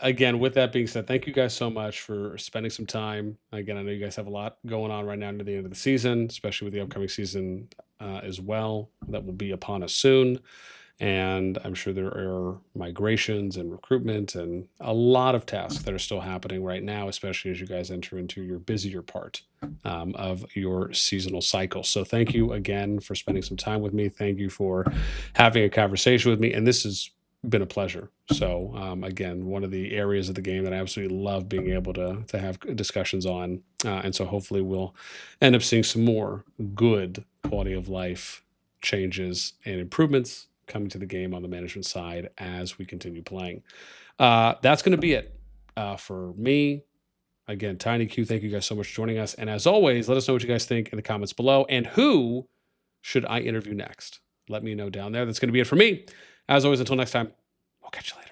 Again, with that being said, thank you guys so much for spending some time. Again, I know you guys have a lot going on right now into the end of the season, especially with the upcoming season as well that will be upon us soon. And I'm sure there are migrations and recruitment and a lot of tasks that are still happening right now, especially as you guys enter into your busier part of your seasonal cycle. So thank you again for spending some time with me. Thank you for having a conversation with me. And this has been a pleasure. So again, one of the areas of the game that I absolutely love being able to have discussions on. And so hopefully we'll end up seeing some more good quality of life changes and improvements coming to the game on the management side as we continue playing. That's going to be it for me. Again, Tiny Q, thank you guys so much for joining us. And as always, let us know what you guys think in the comments below. And who should I interview next? Let me know down there. That's going to be it for me. As always, until next time, we'll catch you later.